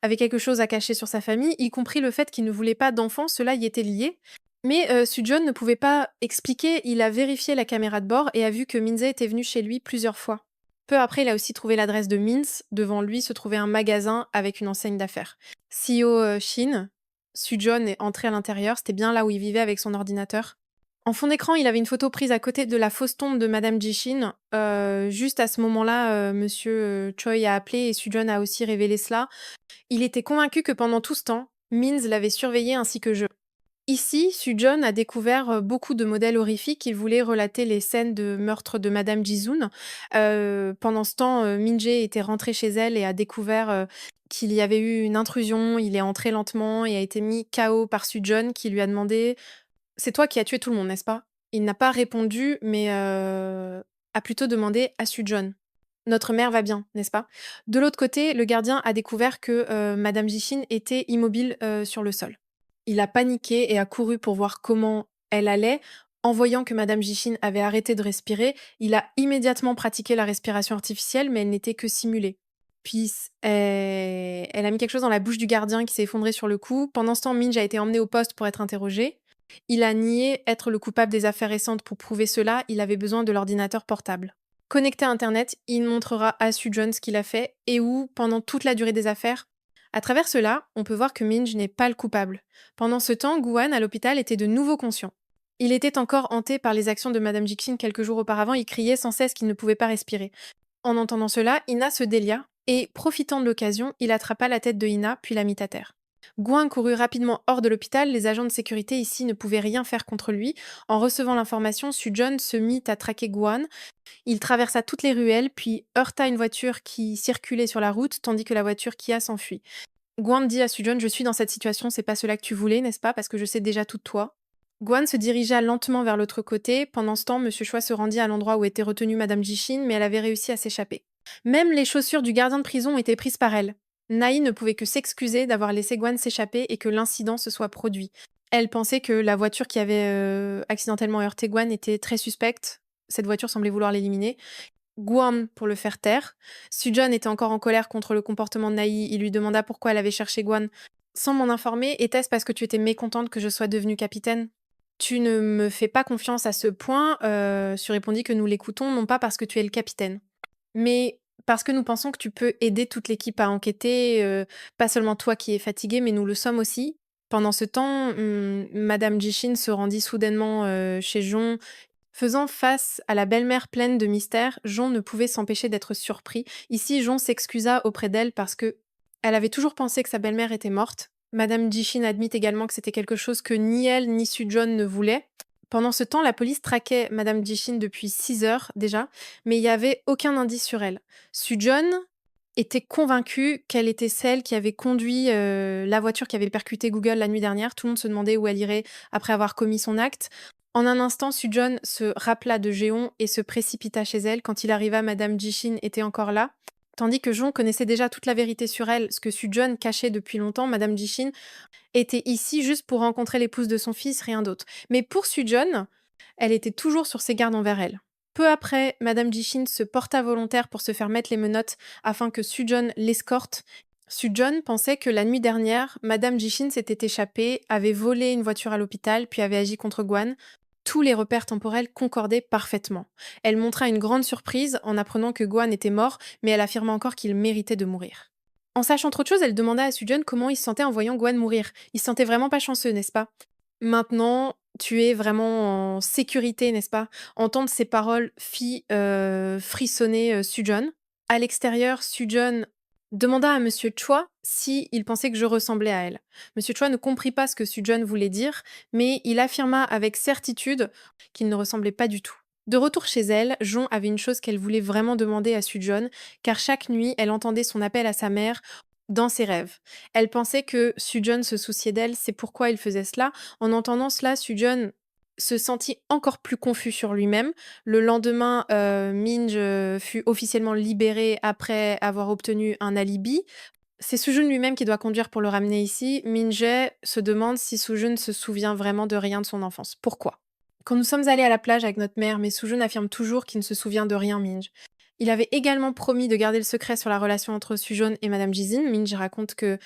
avait quelque chose à cacher sur sa famille, y compris le fait qu'il ne voulait pas d'enfants, cela y était lié. Mais Soo-jeon ne pouvait pas expliquer, il a vérifié la caméra de bord et a vu que Min-jae était venue chez lui plusieurs fois. Peu après, il a aussi trouvé l'adresse de Min's. Devant lui se trouvait un magasin avec une enseigne d'affaires. CEO Shin, Soo-jeon est entré à l'intérieur, c'était bien là où il vivait avec son ordinateur. En fond d'écran, il avait une photo prise à côté de la fausse tombe de Madame Ji-shin. Juste à ce moment-là, Monsieur Choi a appelé et Soo-jeon a aussi révélé cela. Il était convaincu que pendant tout ce temps, Min's l'avait surveillé ainsi que je. Ici, Soo-jeon a découvert beaucoup de modèles horrifiques. Il voulait relater les scènes de meurtre de Madame Ji-soon. Pendant ce temps, Min-jae était rentrée chez elle et a découvert qu'il y avait eu une intrusion. Il est entré lentement et a été mis KO par Soo-jeon qui lui a demandé c'est toi qui as tué tout le monde, n'est-ce pas? Il n'a pas répondu, mais a plutôt demandé à Soo-jeon. Notre mère va bien, n'est-ce pas? De l'autre côté, le gardien a découvert que Madame Ji-shin était immobile sur le sol. Il a paniqué et a couru pour voir comment elle allait. En voyant que Madame Ji-shin avait arrêté de respirer, il a immédiatement pratiqué la respiration artificielle, mais elle n'était que simulée. Puis elle a mis quelque chose dans la bouche du gardien qui s'est effondré sur le coup. Pendant ce temps, Minj a été emmené au poste pour être interrogé. Il a nié être le coupable des affaires récentes. Pour prouver cela, il avait besoin de l'ordinateur portable. Connecté à Internet, il montrera à Soo-jeon ce qu'il a fait et où, pendant toute la durée des affaires. À travers cela, on peut voir que Minj n'est pas le coupable. Pendant ce temps, Guan, à l'hôpital, était de nouveau conscient. Il était encore hanté par les actions de Madame Jixin quelques jours auparavant, il criait sans cesse qu'il ne pouvait pas respirer. En entendant cela, Ina se délia et, profitant de l'occasion, il attrapa la tête de Ina puis la mit à terre. Guan courut rapidement hors de l'hôpital, les agents de sécurité ici ne pouvaient rien faire contre lui. En recevant l'information, Soo-jeon se mit à traquer Guan. Il traversa toutes les ruelles, puis heurta une voiture qui circulait sur la route, tandis que la voiture Kia s'enfuit. Guan dit à Soo-jeon, je suis dans cette situation, c'est pas cela que tu voulais, n'est-ce pas, parce que je sais déjà tout de toi. Guan se dirigea lentement vers l'autre côté. Pendant ce temps, Monsieur Choi se rendit à l'endroit où était retenue Madame Ji-shin, mais elle avait réussi à s'échapper. Même les chaussures du gardien de prison étaient prises par elle. Naï ne pouvait que s'excuser d'avoir laissé Guan s'échapper et que l'incident se soit produit. Elle pensait que la voiture qui avait accidentellement heurté Guan était très suspecte. Cette voiture semblait vouloir l'éliminer. Guan pour le faire taire. Soo-jeon était encore en colère contre le comportement de Naï. Il lui demanda pourquoi elle avait cherché Guan. Sans m'en informer, était-ce parce que tu étais mécontente que je sois devenue capitaine? Tu ne me fais pas confiance à ce point, Su répondit que nous l'écoutons, non pas parce que tu es le capitaine, mais parce que nous pensons que tu peux aider toute l'équipe à enquêter, pas seulement toi qui es fatigué, mais nous le sommes aussi. Pendant ce temps, Madame Ji-shin se rendit soudainement chez Jon. Faisant face à la belle-mère pleine de mystères, Jon ne pouvait s'empêcher d'être surpris. Ici, Jon s'excusa auprès d'elle parce que elle avait toujours pensé que sa belle-mère était morte. Madame Ji-shin admit également que c'était quelque chose que ni elle ni Soo-jeon ne voulaient. Pendant ce temps, la police traquait Madame Ji-shin depuis 6 heures déjà, mais il n'y avait aucun indice sur elle. Soo-jeon était convaincue qu'elle était celle qui avait conduit la voiture qui avait percuté Google la nuit dernière. Tout le monde se demandait où elle irait après avoir commis son acte. En un instant, Soo-jeon se rappela de Jeon et se précipita chez elle. Quand il arriva, Madame Ji-shin était encore là. Tandis que Jon connaissait déjà toute la vérité sur elle, ce que Soo-jeon cachait depuis longtemps, Madame Ji-shin était ici juste pour rencontrer l'épouse de son fils, rien d'autre. Mais pour Soo-jeon, elle était toujours sur ses gardes envers elle. Peu après, Madame Ji-shin se porta volontaire pour se faire mettre les menottes afin que Soo-jeon l'escorte. Soo-jeon pensait que la nuit dernière, Madame Ji-shin s'était échappée, avait volé une voiture à l'hôpital, puis avait agi contre Guan. Tous les repères temporels concordaient parfaitement. Elle montra une grande surprise en apprenant que Guan était mort, mais elle affirma encore qu'il méritait de mourir. En sachant trop de choses, elle demanda à Sujun comment il se sentait en voyant Guan mourir. Il se sentait vraiment pas chanceux, n'est-ce pas? Maintenant, tu es vraiment en sécurité, n'est-ce pas? Entendre ces paroles fit, frissonner, Sujun. À l'extérieur, Sujun demanda à Monsieur Choi s'il pensait que je ressemblais à elle. Monsieur Choi ne comprit pas ce que Sujun voulait dire, mais il affirma avec certitude qu'il ne ressemblait pas du tout. De retour chez elle, Jon avait une chose qu'elle voulait vraiment demander à Sujun, car chaque nuit, elle entendait son appel à sa mère dans ses rêves. Elle pensait que Sujun se souciait d'elle, c'est pourquoi il faisait cela. En entendant cela, Sujun se sentit encore plus confus sur lui-même. Le lendemain, Minj fut officiellement libéré après avoir obtenu un alibi. C'est Sujun lui-même qui doit conduire pour le ramener ici. Min-jae se demande si Sujun se souvient vraiment de rien de son enfance. Pourquoi? Quand nous sommes allés à la plage avec notre mère, mais Sujun affirme toujours qu'il ne se souvient de rien, Minj. Il avait également promis de garder le secret sur la relation entre Sujun et Madame Jizin. Minj raconte que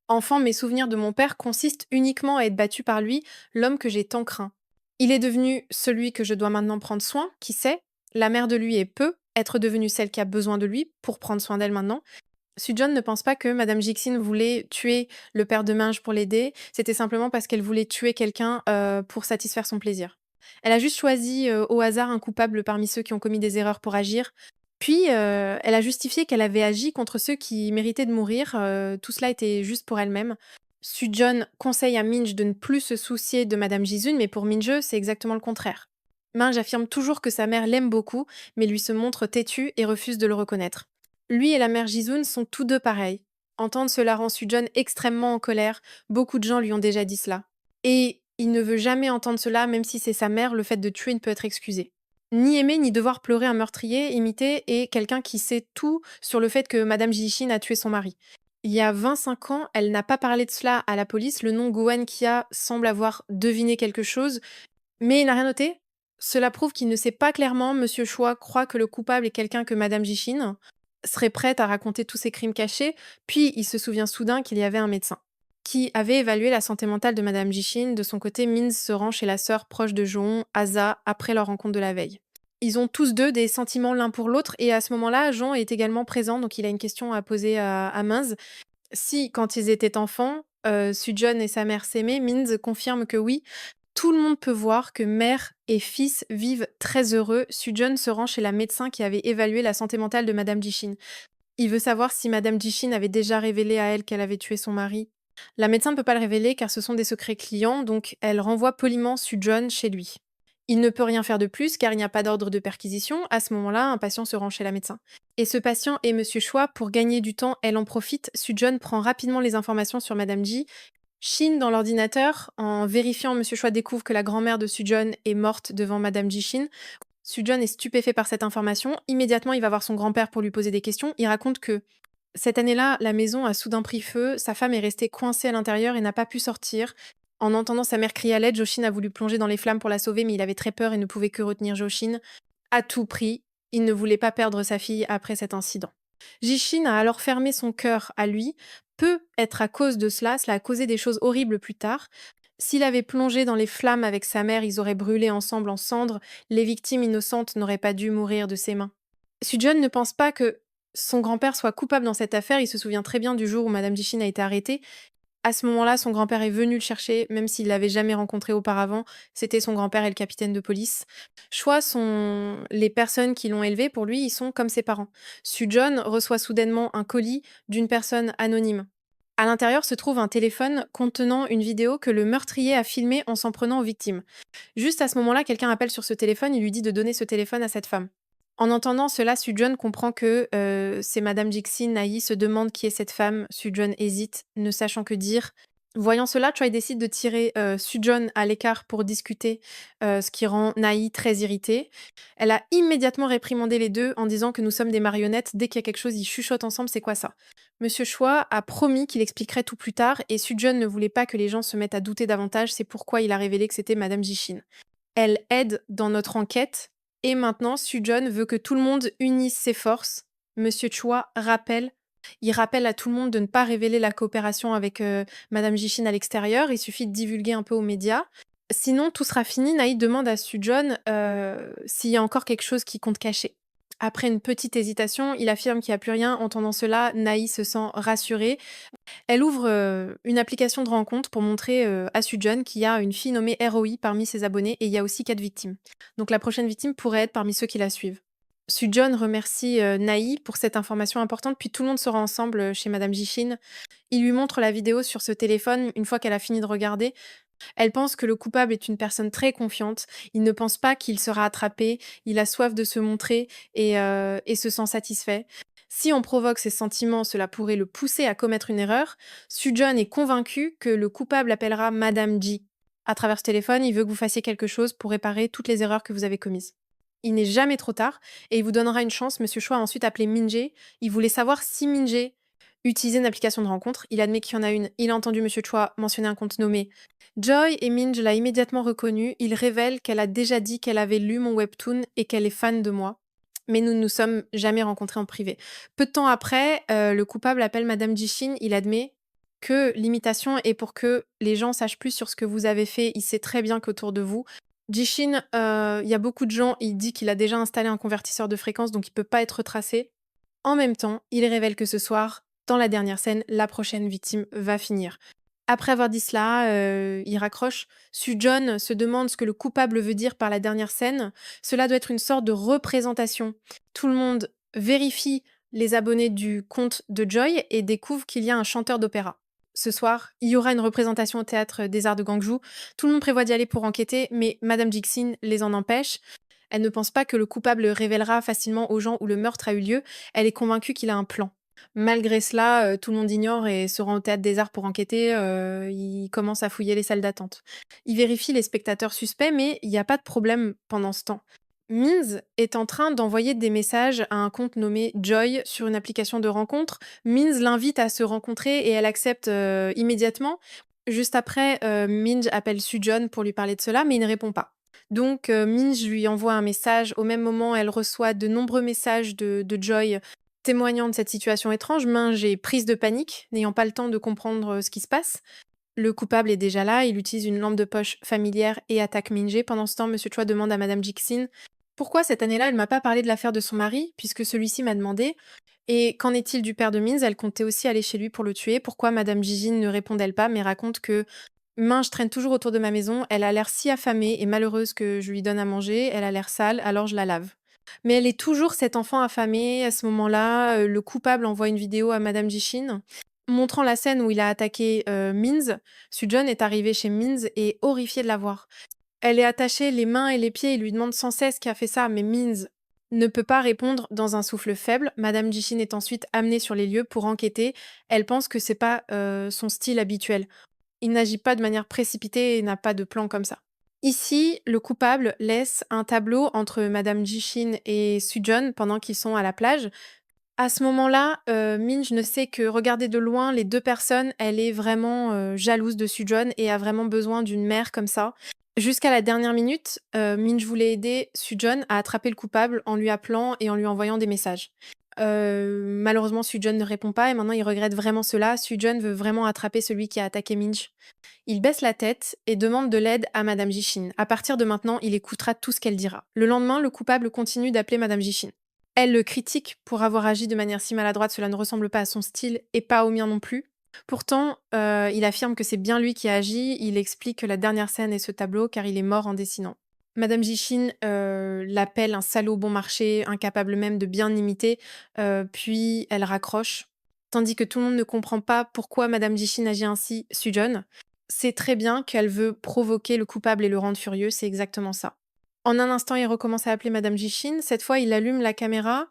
enfant, mes souvenirs de mon père consistent uniquement à être battu par lui, l'homme que j'ai tant craint. Il est devenu celui que je dois maintenant prendre soin, qui sait? La mère de lui est peu, être devenue celle qui a besoin de lui pour prendre soin d'elle maintenant. Sujun ne pense pas que Madame Jixin voulait tuer le père de Minge pour l'aider, c'était simplement parce qu'elle voulait tuer quelqu'un pour satisfaire son plaisir. Elle a juste choisi au hasard un coupable parmi ceux qui ont commis des erreurs pour agir. Puis, elle a justifié qu'elle avait agi contre ceux qui méritaient de mourir. Tout cela était juste pour elle-même. Sujun conseille à Minge de ne plus se soucier de Madame Jizun, mais pour Minje, c'est exactement le contraire. Minge affirme toujours que sa mère l'aime beaucoup, mais lui se montre têtu et refuse de le reconnaître. Lui et la mère Jizun sont tous deux pareils. Entendre cela rend Sujun extrêmement en colère. Beaucoup de gens lui ont déjà dit cela. Et il ne veut jamais entendre cela, même si c'est sa mère, le fait de tuer ne peut être excusé. Ni aimer ni devoir pleurer un meurtrier imité et quelqu'un qui sait tout sur le fait que Madame Jishin a tué son mari. Il y a 25 ans, elle n'a pas parlé de cela à la police. Le nom Gohan Kia semble avoir deviné quelque chose, mais il n'a rien noté. Cela prouve qu'il ne sait pas clairement. Monsieur Choi croit que le coupable est quelqu'un que Madame Jishin serait prête à raconter tous ses crimes cachés, puis il se souvient soudain qu'il y avait un médecin qui avait évalué la santé mentale de Madame Jishin. De son côté, Min se rend chez la sœur proche de Jon, Asa, après leur rencontre de la veille. Ils ont tous deux des sentiments l'un pour l'autre, et à ce moment-là, Jon est également présent, donc il a une question à poser à Minz. Si, quand ils étaient enfants, Sujun et sa mère s'aimaient, Minz confirme que oui, tout le monde peut voir que mère et fils vivent très heureux. Sujun se rend chez la médecin qui avait évalué la santé mentale de Madame Jishin. Il veut savoir si Madame Jishin avait déjà révélé à elle qu'elle avait tué son mari. La médecin ne peut pas le révéler car ce sont des secrets clients, donc elle renvoie poliment Sujun chez lui. Il ne peut rien faire de plus car il n'y a pas d'ordre de perquisition. À ce moment-là, un patient se rend chez la médecin. Et ce patient est Monsieur Choi. Pour gagner du temps, elle en profite. Sujun prend rapidement les informations sur Madame Ji, chine dans l'ordinateur. En vérifiant, Monsieur Choi découvre que la grand-mère de Sujun est morte devant Madame Ji-shin. Sujun est stupéfait par cette information. Immédiatement, il va voir son grand-père pour lui poser des questions. Il raconte que cette année-là, la maison a soudain pris feu. Sa femme est restée coincée à l'intérieur et n'a pas pu sortir. En entendant sa mère crier à l'aide, Joshin a voulu plonger dans les flammes pour la sauver, mais il avait très peur et ne pouvait que retenir Joshin. À tout prix, il ne voulait pas perdre sa fille après cet incident. Jishin a alors fermé son cœur à lui. Peut être à cause de cela, cela a causé des choses horribles plus tard. S'il avait plongé dans les flammes avec sa mère, ils auraient brûlé ensemble en cendres. Les victimes innocentes n'auraient pas dû mourir de ses mains. Sujun ne pense pas que son grand-père soit coupable dans cette affaire. Il se souvient très bien du jour où Madame Jishin a été arrêtée. À ce moment-là, son grand-père est venu le chercher, même s'il l'avait jamais rencontré auparavant. C'était son grand-père et le capitaine de police. Choix sont les personnes qui l'ont élevé. Pour lui, ils sont comme ses parents. Sujun reçoit soudainement un colis d'une personne anonyme. À l'intérieur se trouve un téléphone contenant une vidéo que le meurtrier a filmée en s'en prenant aux victimes. Juste à ce moment-là, quelqu'un appelle sur ce téléphone et lui dit de donner ce téléphone à cette femme. En entendant cela, Sujun comprend que c'est Madame Jixin. Naï se demande qui est cette femme. Sujun hésite, ne sachant que dire. Voyant cela, Choi décide de tirer Sujun à l'écart pour discuter, ce qui rend Naï très irritée. Elle a immédiatement réprimandé les deux en disant que nous sommes des marionnettes. Dès qu'il y a quelque chose, ils chuchotent ensemble, c'est quoi ça? Monsieur Choi a promis qu'il expliquerait tout plus tard et Sujun ne voulait pas que les gens se mettent à douter davantage, c'est pourquoi il a révélé que c'était Madame Jishin. Elle aide dans notre enquête. Et maintenant, Sujun veut que tout le monde unisse ses forces. Monsieur Choi il rappelle à tout le monde de ne pas révéler la coopération avec Madame Jishin à l'extérieur. Il suffit de divulguer un peu aux médias. Sinon, tout sera fini, Naï demande à Sujon s'il y a encore quelque chose qu'il compte cacher. Après une petite hésitation, il affirme qu'il n'y a plus rien. Entendant cela, Naï se sent rassurée. Elle ouvre une application de rencontre pour montrer à Sujon qu'il y a une fille nommée ROI parmi ses abonnés et il y a aussi 4 victimes. Donc la prochaine victime pourrait être parmi ceux qui la suivent. Sujon remercie Naï pour cette information importante, puis tout le monde se rend ensemble chez Madame Jishin. Il lui montre la vidéo sur ce téléphone une fois qu'elle a fini de regarder. Elle pense que le coupable est une personne très confiante. Il ne pense pas qu'il sera attrapé. Il a soif de se montrer et se sent satisfait. Si on provoque ses sentiments, cela pourrait le pousser à commettre une erreur. Sujon est convaincu que le coupable appellera Madame Ji. À travers ce téléphone, il veut que vous fassiez quelque chose pour réparer toutes les erreurs que vous avez commises. Il n'est jamais trop tard et il vous donnera une chance. Monsieur Choi a ensuite appelé Minjae. Il voulait savoir si Minjae utilisait une application de rencontre. Il admet qu'il y en a une. Il a entendu Monsieur Choi mentionner un compte nommé Joy, et Minj l'a immédiatement reconnue. Il révèle qu'elle a déjà dit qu'elle avait lu mon webtoon et qu'elle est fan de moi. Mais nous ne nous sommes jamais rencontrés en privé. Peu de temps après, le coupable appelle Madame Jishin. Il admet que l'imitation est pour que les gens sachent plus sur ce que vous avez fait. Il sait très bien qu'autour de vous, Jishin, il y a beaucoup de gens, il dit qu'il a déjà installé un convertisseur de fréquence, donc il peut pas être retracé. En même temps, il révèle que ce soir, dans la dernière scène, la prochaine victime va finir. Après avoir dit cela, il raccroche. Sujon se demande ce que le coupable veut dire par la dernière scène. Cela doit être une sorte de représentation. Tout le monde vérifie les abonnés du compte de Joy et découvre qu'il y a un chanteur d'opéra. Ce soir, il y aura une représentation au théâtre des Arts de Gwangju. Tout le monde prévoit d'y aller pour enquêter, mais Madame Jixin les en empêche. Elle ne pense pas que le coupable révélera facilement aux gens où le meurtre a eu lieu. Elle est convaincue qu'il a un plan. Malgré cela, tout le monde ignore et se rend au théâtre des Arts pour enquêter. Il commence à fouiller les salles d'attente. Il vérifie les spectateurs suspects, mais il n'y a pas de problème pendant ce temps. Minz est en train d'envoyer des messages à un compte nommé Joy sur une application de rencontre. Minz l'invite à se rencontrer et elle accepte immédiatement. Juste après, Minj appelle Sujon pour lui parler de cela, mais il ne répond pas. Donc Minj lui envoie un message. Au même moment, elle reçoit de nombreux messages de Joy témoignant de cette situation étrange. Minj est prise de panique, n'ayant pas le temps de comprendre ce qui se passe. Le coupable est déjà là, il utilise une lampe de poche familière et attaque Minjae. Pendant ce temps, Monsieur Choi demande à Madame Jixin pourquoi cette année-là elle m'a pas parlé de l'affaire de son mari, puisque celui-ci m'a demandé. Et qu'en est-il du père de Minz? Elle comptait aussi aller chez lui pour le tuer. Pourquoi Madame Jijin ne répond-elle pas, mais raconte que Minj traîne toujours autour de ma maison, elle a l'air si affamée et malheureuse que je lui donne à manger, elle a l'air sale, alors je la lave. Mais elle est toujours cet enfant affamé. À ce moment-là, le coupable envoie une vidéo à Madame Jishin montrant la scène où il a attaqué Minz. Sujon est arrivé chez Minz et horrifié de la voir. Elle est attachée les mains et les pieds et lui demande sans cesse qui a fait ça, mais Minz ne peut pas répondre dans un souffle faible. Madame Jishin est ensuite amenée sur les lieux pour enquêter. Elle pense que c'est pas son style habituel. Il n'agit pas de manière précipitée et n'a pas de plan comme ça. Ici, le coupable laisse un tableau entre Madame Jishin et Sujon pendant qu'ils sont à la plage. À ce moment-là, Minj ne sait que regarder de loin les deux personnes. Elle est vraiment jalouse de Sujon et a vraiment besoin d'une mère comme ça. Jusqu'à la dernière minute, Minj voulait aider Sujon à attraper le coupable en lui appelant et en lui envoyant des messages. Malheureusement, Sujon ne répond pas et maintenant il regrette vraiment cela. Sujon veut vraiment attraper celui qui a attaqué Minj. Il baisse la tête et demande de l'aide à Madame Jishin. À partir de maintenant, il écoutera tout ce qu'elle dira. Le lendemain, le coupable continue d'appeler Madame Jishin. Elle le critique pour avoir agi de manière si maladroite, cela ne ressemble pas à son style et pas au mien non plus. Pourtant, il affirme que c'est bien lui qui a agi. Il explique que la dernière scène est ce tableau car il est mort en dessinant. Madame Jishin l'appelle un salaud bon marché, incapable même de bien imiter, puis elle raccroche. Tandis que tout le monde ne comprend pas pourquoi Madame Jishin agit ainsi, Sujon sait très bien qu'elle veut provoquer le coupable et le rendre furieux, c'est exactement ça. En un instant, il recommence à appeler Madame Jishin. Cette fois, il allume la caméra.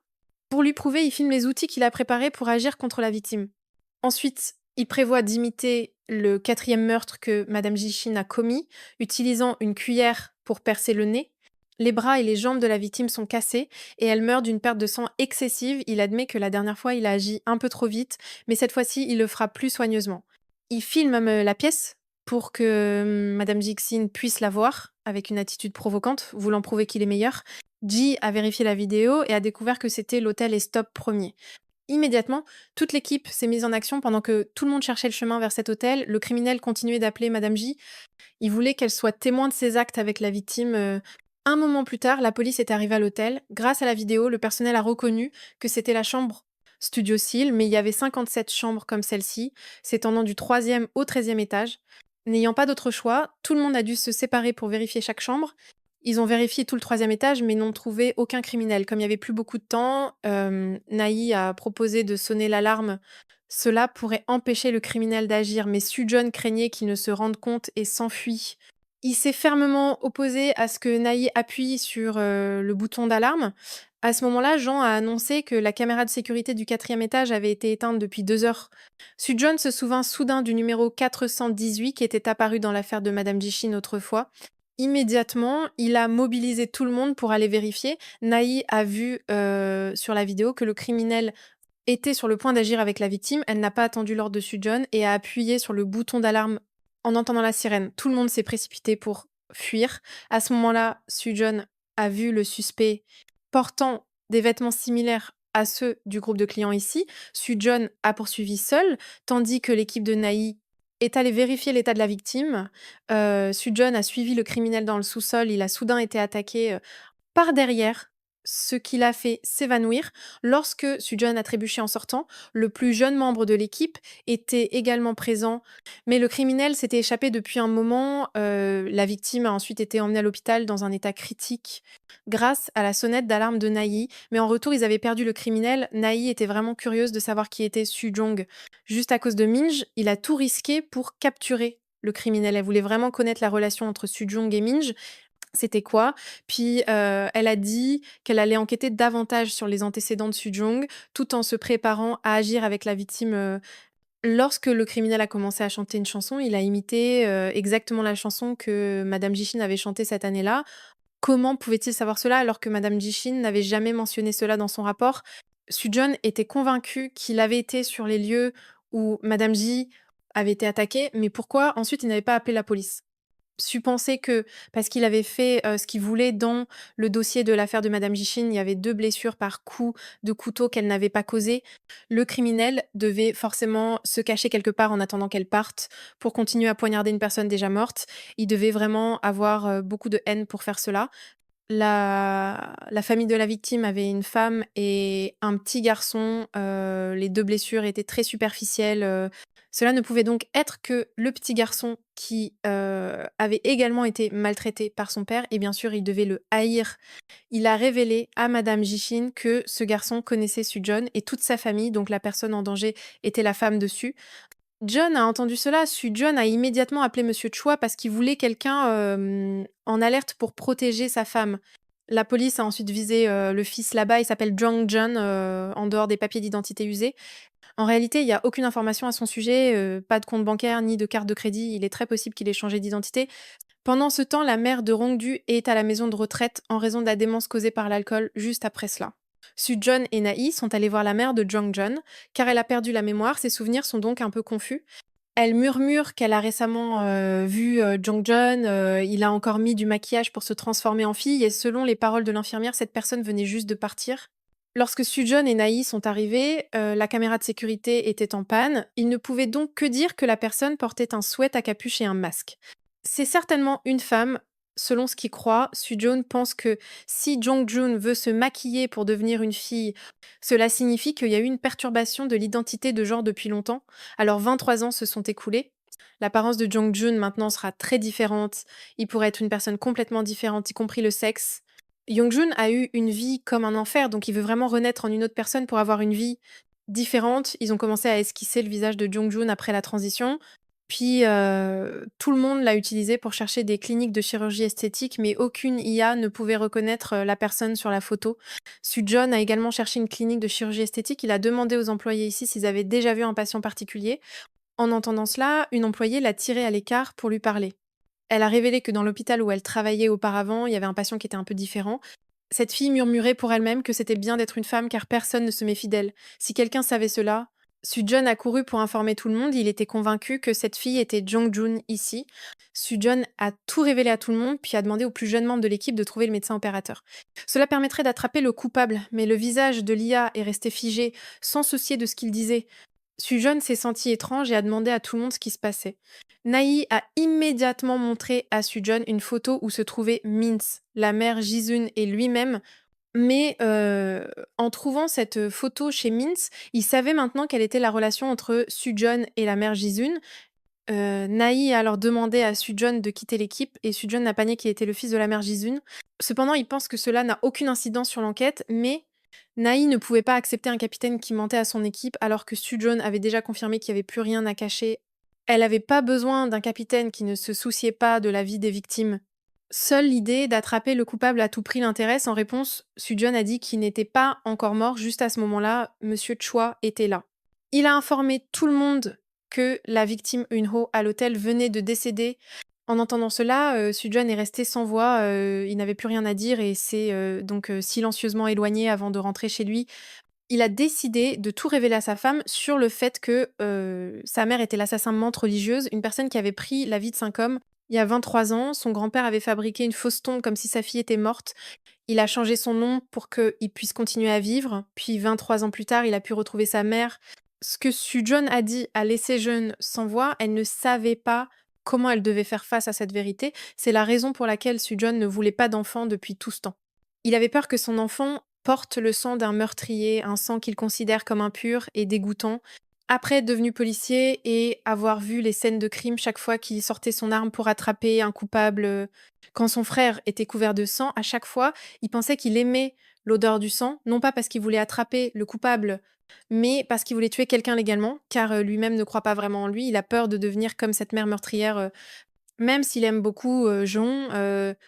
Pour lui prouver, il filme les outils qu'il a préparés pour agir contre la victime. Ensuite, il prévoit d'imiter le 4e meurtre que Madame Jishin a commis, utilisant une cuillère pour percer le nez. Les bras et les jambes de la victime sont cassés et elle meurt d'une perte de sang excessive. Il admet que la dernière fois, il a agi un peu trop vite, mais cette fois-ci, il le fera plus soigneusement. Il filme la pièce pour que Madame Jixin puisse la voir avec une attitude provocante, voulant prouver qu'il est meilleur. Ji a vérifié la vidéo et a découvert que c'était l'hôtel Estop premier. Immédiatement, toute l'équipe s'est mise en action pendant que tout le monde cherchait le chemin vers cet hôtel. Le criminel continuait d'appeler Madame J. Il voulait qu'elle soit témoin de ses actes avec la victime. Un moment plus tard, la police est arrivée à l'hôtel. Grâce à la vidéo, le personnel a reconnu que c'était la chambre Studio Seal, mais il y avait 57 chambres comme celle-ci, s'étendant du troisième au 13e étage. N'ayant pas d'autre choix, tout le monde a dû se séparer pour vérifier chaque chambre. Ils ont vérifié tout le troisième étage, mais n'ont trouvé aucun criminel. Comme il y avait plus beaucoup de temps, Naï a proposé de sonner l'alarme. Cela pourrait empêcher le criminel d'agir, mais Su-John craignait qu'il ne se rende compte et s'enfuit. Il s'est fermement opposé à ce que Naï appuie sur le bouton d'alarme. À ce moment-là, Jean a annoncé que la caméra de sécurité du quatrième étage avait été éteinte depuis 2 heures. Su-John se souvint soudain du numéro 418 qui était apparu dans l'affaire de Madame Jishin autrefois. Immédiatement, il a mobilisé tout le monde pour aller vérifier. Naï a vu sur la vidéo que le criminel était sur le point d'agir avec la victime. Elle n'a pas attendu l'ordre de Su-John et a appuyé sur le bouton d'alarme en entendant la sirène. Tout le monde s'est précipité pour fuir. À ce moment-là, Su-John a vu le suspect portant des vêtements similaires à ceux du groupe de clients ici. Su-John a poursuivi seul, tandis que l'équipe de Naï est allée vérifier l'état de la victime. Su-John a suivi le criminel dans le sous-sol. Il a soudain été attaqué par derrière, ce qui l'a fait s'évanouir. Lorsque Su-John a trébuché en sortant, le plus jeune membre de l'équipe était également présent, mais le criminel s'était échappé depuis un moment. La victime a ensuite été emmenée à l'hôpital dans un état critique grâce à la sonnette d'alarme de Naï, mais en retour, ils avaient perdu le criminel. Naï était vraiment curieuse de savoir qui était Su-Jong. Juste à cause de Minj, il a tout risqué pour capturer le criminel. Elle voulait vraiment connaître la relation entre Su-Jong et Minj. C'était quoi? Puis, elle a dit qu'elle allait enquêter davantage sur les antécédents de Su-Jong, tout en se préparant à agir avec la victime. Lorsque le criminel a commencé à chanter une chanson, il a imité, exactement la chanson que Madame Jishin avait chantée cette année-là. Comment pouvait-il savoir cela alors que Madame Jishin n'avait jamais mentionné cela dans son rapport? Su-John était convaincu qu'il avait été sur les lieux où Madame Ji avait été attaquée, mais pourquoi ensuite il n'avait pas appelé la police? Su penser que parce qu'il avait fait, ce qu'il voulait dans le dossier de l'affaire de Madame Jishin, il y avait 2 blessures par coup de couteau qu'elle n'avait pas causées. Le criminel devait forcément se cacher quelque part en attendant qu'elle parte pour continuer à poignarder une personne déjà morte. Il devait vraiment avoir, beaucoup de haine pour faire cela. La famille de la victime avait une femme et un petit garçon. Les 2 blessures étaient très superficielles. Cela ne pouvait donc être que le petit garçon qui, avait également été maltraité par son père et bien sûr, il devait le haïr. Il a révélé à Madame Jishin que ce garçon connaissait Su-John et toute sa famille, donc la personne en danger était la femme dessus. John a entendu cela. Su-John a immédiatement appelé Monsieur Choi parce qu'il voulait quelqu'un en alerte pour protéger sa femme. La police a ensuite visé le fils là-bas. Il s'appelle Jong John, en dehors des papiers d'identité usés. En réalité, il n'y a aucune information à son sujet, pas de compte bancaire ni de carte de crédit. Il est très possible qu'il ait changé d'identité. Pendant ce temps, la mère de Rongdu est à la maison de retraite en raison de la démence causée par l'alcool juste après cela. Su-John et Naï sont allés voir la mère de Jong-John, car elle a perdu la mémoire, ses souvenirs sont donc un peu confus. Elle murmure qu'elle a récemment vu Jong-John, il a encore mis du maquillage pour se transformer en fille, et selon les paroles de l'infirmière, cette personne venait juste de partir. Lorsque Su-John et Naï sont arrivés, la caméra de sécurité était en panne. Ils ne pouvaient donc que dire que la personne portait un sweat à capuche et un masque. C'est certainement une femme. Selon ce qu'il croit, Su-John pense que si Jong-Jun veut se maquiller pour devenir une fille, cela signifie qu'il y a eu une perturbation de l'identité de genre depuis longtemps. Alors 23 ans se sont écoulés. L'apparence de Jong-Jun maintenant sera très différente. Il pourrait être une personne complètement différente, y compris le sexe. Yong-Jun a eu une vie comme un enfer, donc il veut vraiment renaître en une autre personne pour avoir une vie différente. Ils ont commencé à esquisser le visage de Jong-Jun après la transition. Puis, tout le monde l'a utilisé pour chercher des cliniques de chirurgie esthétique, mais aucune IA ne pouvait reconnaître, la personne sur la photo. Su-John a également cherché une clinique de chirurgie esthétique. Il a demandé aux employés ici s'ils avaient déjà vu un patient particulier. En entendant cela, une employée l'a tiré à l'écart pour lui parler. Elle a révélé que dans l'hôpital où elle travaillait auparavant, il y avait un patient qui était un peu différent. Cette fille murmurait pour elle-même que c'était bien d'être une femme car personne ne se méfie d'elle. Si quelqu'un savait cela, Su-John a couru pour informer tout le monde. Il était convaincu que cette fille était Jong-Jun ici. Su-John a tout révélé à tout le monde puis a demandé aux plus jeunes membres de l'équipe de trouver le médecin opérateur. Cela permettrait d'attraper le coupable, mais le visage de l'IA est resté figé sans soucier de ce qu'il disait. Sujeon s'est senti étrange et a demandé à tout le monde ce qui se passait. Nahi a immédiatement montré à Sujeon une photo où se trouvaient Mintz, la mère Jisun et lui-même. Mais en trouvant cette photo chez Mintz, il savait maintenant quelle était la relation entre Sujeon et la mère Jisun. Nahi a alors demandé à Sujeon de quitter l'équipe et Sujeon n'a pas nié qu'il était le fils de la mère Jisun. Cependant, il pense que cela n'a aucune incidence sur l'enquête, mais Nahi ne pouvait pas accepter un capitaine qui mentait à son équipe alors que Sujeon avait déjà confirmé qu'il n'y avait plus rien à cacher. Elle n'avait pas besoin d'un capitaine qui ne se souciait pas de la vie des victimes. Seule l'idée d'attraper le coupable à tout prix l'intéresse. En réponse, Sujeon a dit qu'il n'était pas encore mort. Juste à ce moment-là, Monsieur Choi était là. Il a informé tout le monde que la victime Eunho à l'hôtel venait de décéder. En entendant cela, Sujeon est resté sans voix, il n'avait plus rien à dire et s'est, donc silencieusement éloigné avant de rentrer chez lui. Il a décidé de tout révéler à sa femme sur le fait que, sa mère était l'assassin de menthe religieuse, une personne qui avait pris la vie de 5 hommes. Il y a 23 ans, son grand-père avait fabriqué une fausse tombe comme si sa fille était morte. Il a changé son nom pour qu'il puisse continuer à vivre. Puis 23 ans plus tard, il a pu retrouver sa mère. Ce que Sujeon a dit a laissé Jeune sans voix. Elle ne savait pas comment elle devait faire face à cette vérité. C'est la raison pour laquelle Sujeon ne voulait pas d'enfant depuis tout ce temps. Il avait peur que son enfant porte le sang d'un meurtrier, un sang qu'il considère comme impur et dégoûtant. Après être devenu policier et avoir vu les scènes de crime chaque fois qu'il sortait son arme pour attraper un coupable, quand son frère était couvert de sang, à chaque fois, il pensait qu'il aimait l'odeur du sang, non pas parce qu'il voulait attraper le coupable, mais parce qu'il voulait tuer quelqu'un légalement, car lui-même ne croit pas vraiment en lui. Il a peur de devenir comme cette mère meurtrière. Même s'il aime beaucoup Jon,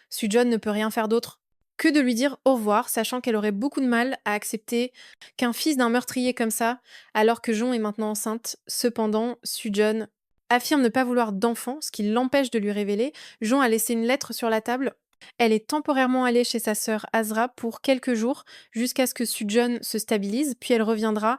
Sujeon ne peut rien faire d'autre que de lui dire au revoir, sachant qu'elle aurait beaucoup de mal à accepter qu'un fils d'un meurtrier comme ça, alors que Jon est maintenant enceinte. Cependant, Sujeon affirme ne pas vouloir d'enfant, ce qui l'empêche de lui révéler. Jon a laissé une lettre sur la table. Elle est temporairement allée chez sa sœur Azra pour quelques jours, jusqu'à ce que Sujeon se stabilise, puis elle reviendra.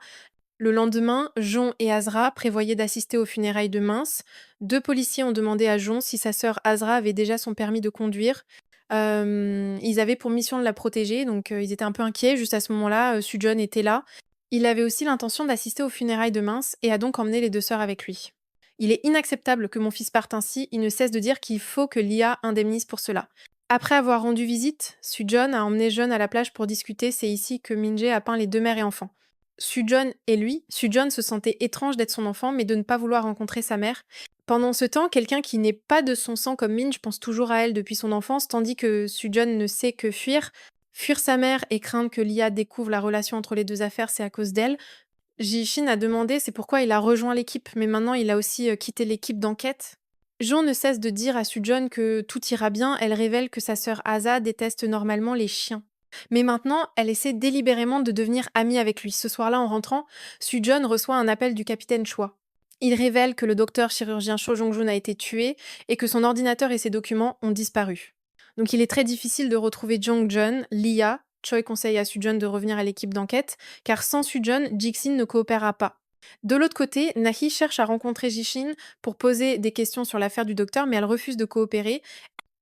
Le lendemain, Jon et Azra prévoyaient d'assister aux funérailles de Mince. 2 policiers ont demandé à Jon si sa sœur Azra avait déjà son permis de conduire. Ils avaient pour mission de la protéger, donc ils étaient un peu inquiets. Juste à ce moment-là, Sujeon était là. Il avait aussi l'intention d'assister aux funérailles de Mince et a donc emmené les 2 sœurs avec lui. Il est inacceptable que mon fils parte ainsi. Il ne cesse de dire qu'il faut que l'IA indemnise pour cela. Après avoir rendu visite, Sujeon a emmené Jeon à la plage pour discuter. C'est ici que Minjae a peint les 2 mères et enfants. Sujeon et lui, Sujeon se sentait étrange d'être son enfant, mais de ne pas vouloir rencontrer sa mère. Pendant ce temps, quelqu'un qui n'est pas de son sang comme Minj pense toujours à elle depuis son enfance, tandis que Sujeon ne sait que fuir. Fuir sa mère et craindre que Lia découvre la relation entre les 2 affaires, c'est à cause d'elle. Jishin a demandé c'est pourquoi il a rejoint l'équipe, mais maintenant il a aussi quitté l'équipe d'enquête. Jean ne cesse de dire à Sujeon que tout ira bien. Elle révèle que sa sœur Asa déteste normalement les chiens. Mais maintenant, elle essaie délibérément de devenir amie avec lui. Ce soir-là, en rentrant, Sujeon reçoit un appel du capitaine Choi. Il révèle que le docteur chirurgien Cho Jong-jun a été tué et que son ordinateur et ses documents ont disparu. Donc il est très difficile de retrouver Jong-jun, Lia. Choi conseille à Sujeon de revenir à l'équipe d'enquête, car sans Sujeon, Jixin ne coopérera pas. De l'autre côté, Nahi cherche à rencontrer Jishin pour poser des questions sur l'affaire du docteur, mais elle refuse de coopérer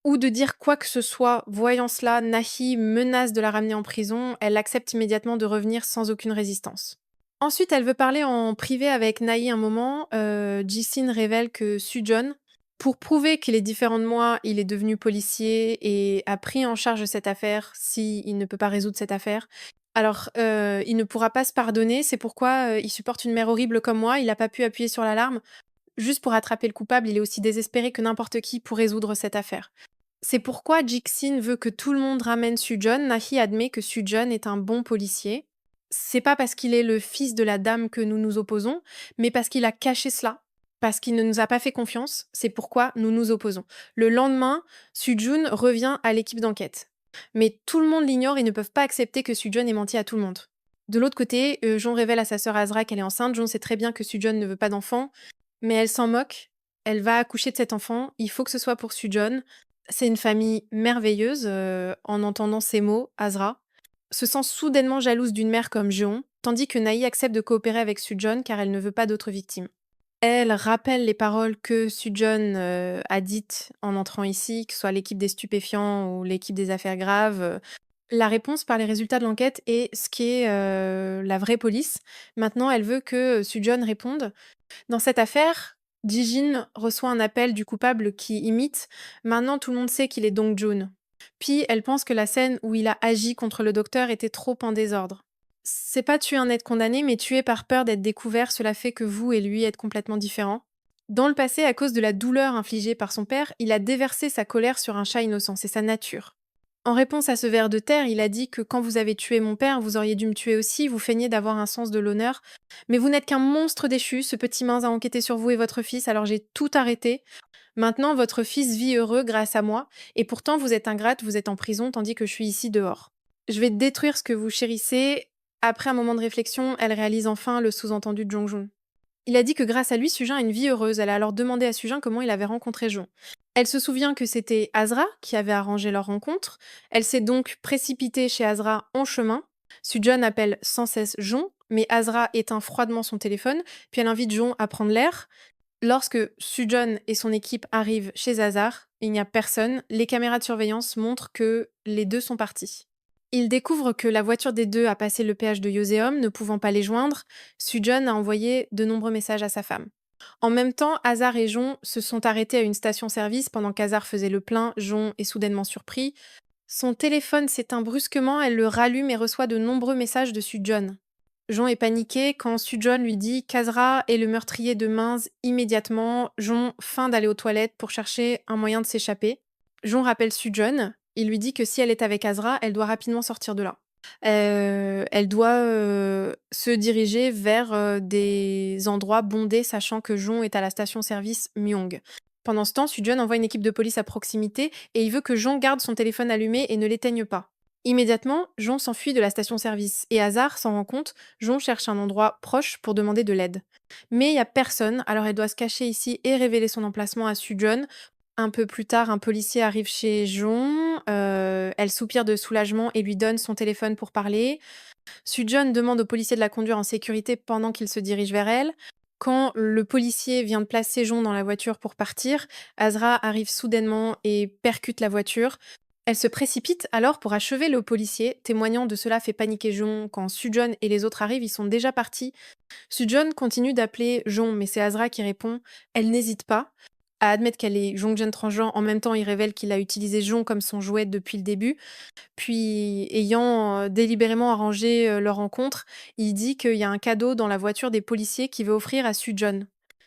ou de dire quoi que ce soit. Voyant cela, Nahi menace de la ramener en prison. Elle accepte immédiatement de revenir sans aucune résistance. Ensuite, elle veut parler en privé avec Nahi un moment. Jishin révèle que Sujeon, pour prouver qu'il est différent de moi, il est devenu policier et a pris en charge cette affaire s'il ne peut pas résoudre cette affaire. Alors, il ne pourra pas se pardonner, c'est pourquoi il supporte une mère horrible comme moi. Il n'a pas pu appuyer sur l'alarme. Juste pour attraper le coupable, il est aussi désespéré que n'importe qui pour résoudre cette affaire. C'est pourquoi Jixin veut que tout le monde ramène Sujeon. Nahi admet que Sujeon est un bon policier. C'est pas parce qu'il est le fils de la dame que nous nous opposons, mais parce qu'il a caché cela. Parce qu'il ne nous a pas fait confiance, c'est pourquoi nous nous opposons. Le lendemain, Sujeon revient à l'équipe d'enquête. Mais tout le monde l'ignore et ne peuvent pas accepter que Sujeon ait menti à tout le monde. De l'autre côté, Jon révèle à sa sœur Azra qu'elle est enceinte. Jon sait très bien que Sujeon ne veut pas d'enfant, mais elle s'en moque. Elle va accoucher de cet enfant. Il faut que ce soit pour Sujeon. C'est une famille merveilleuse. En entendant ces mots, Azra se sent soudainement jalouse d'une mère comme Jeon, tandis que Nahi accepte de coopérer avec Sujeon car elle ne veut pas d'autres victimes. Elle rappelle les paroles que Sujeon a dites en entrant ici, que ce soit l'équipe des stupéfiants ou l'équipe des affaires graves. La réponse par les résultats de l'enquête est ce qu'est, la vraie police. Maintenant, elle veut que Soo-jeon réponde. Dans cette affaire, Ji-jin reçoit un appel du coupable qui imite. Maintenant, tout le monde sait qu'il est Dong-jun. Puis, elle pense que la scène où il a agi contre le docteur était trop en désordre. C'est pas tuer un être condamné, mais tuer par peur d'être découvert, cela fait que vous et lui êtes complètement différents. Dans le passé, à cause de la douleur infligée par son père, il a déversé sa colère sur un chat innocent, c'est sa nature. En réponse à ce vers de terre, il a dit que quand vous avez tué mon père, vous auriez dû me tuer aussi, vous feignez d'avoir un sens de l'honneur. Mais vous n'êtes qu'un monstre déchu, ce petit mince a enquêté sur vous et votre fils, alors j'ai tout arrêté. Maintenant, votre fils vit heureux grâce à moi, et pourtant vous êtes ingrate, vous êtes en prison, tandis que je suis ici dehors. Je vais détruire ce que vous chérissez. Après un moment de réflexion, elle réalise enfin le sous-entendu de Jong-jun. Il a dit que grâce à lui, Sujin a une vie heureuse. Elle a alors demandé à Sujin comment il avait rencontré Jon. Elle se souvient que c'était Azra qui avait arrangé leur rencontre. Elle s'est donc précipitée chez Azra en chemin. Sujin appelle sans cesse Jon, mais Azra éteint froidement son téléphone, puis elle invite Jon à prendre l'air. Lorsque Sujin et son équipe arrivent chez Azar, il n'y a personne. Les caméras de surveillance montrent que les deux sont partis. Ils découvrent que la voiture des deux a passé le péage de Yoseom, ne pouvant pas les joindre. Sujun a envoyé de nombreux messages à sa femme. En même temps, Hazar et Jon se sont arrêtés à une station-service pendant qu'Hazar faisait le plein. Jon est soudainement surpris. Son téléphone s'éteint brusquement, elle le rallume et reçoit de nombreux messages de Sujun. Jon est paniqué quand Sujun lui dit qu'Azra est le meurtrier de Minz immédiatement. Jon feint d'aller aux toilettes pour chercher un moyen de s'échapper. Jon rappelle Sujun. Il lui dit que si elle est avec Azra, elle doit rapidement sortir de là. Elle doit se diriger vers des endroits bondés, sachant que Jon est à la station-service Myong. Pendant ce temps, Sujun envoie une équipe de police à proximité et il veut que Jon garde son téléphone allumé et ne l'éteigne pas. Immédiatement, Jon s'enfuit de la station-service et Hazar s'en rend compte. Jon cherche un endroit proche pour demander de l'aide. Mais il n'y a personne, alors elle doit se cacher ici et révéler son emplacement à Sujun. Un peu plus tard, un policier arrive chez Jon. Elle soupire de soulagement et lui donne son téléphone pour parler. Sujun demande au policier de la conduire en sécurité pendant qu'il se dirige vers elle. Quand le policier vient de placer Jon dans la voiture pour partir, Azra arrive soudainement et percute la voiture. Elle se précipite alors pour achever le policier. Témoignant de cela fait paniquer Jon. Quand Sujun et les autres arrivent, ils sont déjà partis. Sujun continue d'appeler Jon, mais c'est Azra qui répond. Elle n'hésite pas à admettre qu'elle est Jongjeon transgenre. En même temps, il révèle qu'il a utilisé Jon comme son jouet depuis le début. Puis, ayant délibérément arrangé leur rencontre, il dit qu'il y a un cadeau dans la voiture des policiers qu'il veut offrir à Sujun.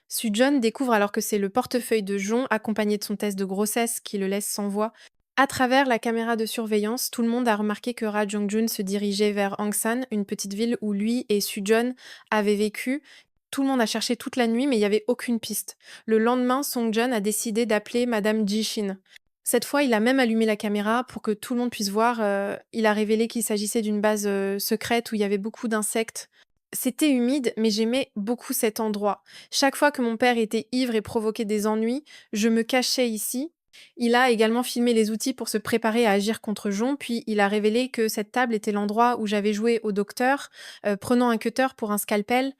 Sujun découvre alors que c'est le portefeuille de Jon, accompagné de son test de grossesse, qui le laisse sans voix. À travers la caméra de surveillance, tout le monde a remarqué que Ra Jong-jun se dirigeait vers Angsan, une petite ville où lui et Sujun avaient vécu. Tout le monde a cherché toute la nuit, mais il n'y avait aucune piste. Le lendemain, Song-jun a décidé d'appeler Madame Ji-shin. Cette fois, il a même allumé la caméra pour que tout le monde puisse voir. Il a révélé qu'il s'agissait d'une base secrète où il y avait beaucoup d'insectes. C'était humide, mais j'aimais beaucoup cet endroit. Chaque fois que mon père était ivre et provoquait des ennuis, je me cachais ici. Il a également filmé les outils pour se préparer à agir contre Jon, puis il a révélé que cette table était l'endroit où j'avais joué au docteur, prenant un cutter pour un scalpel.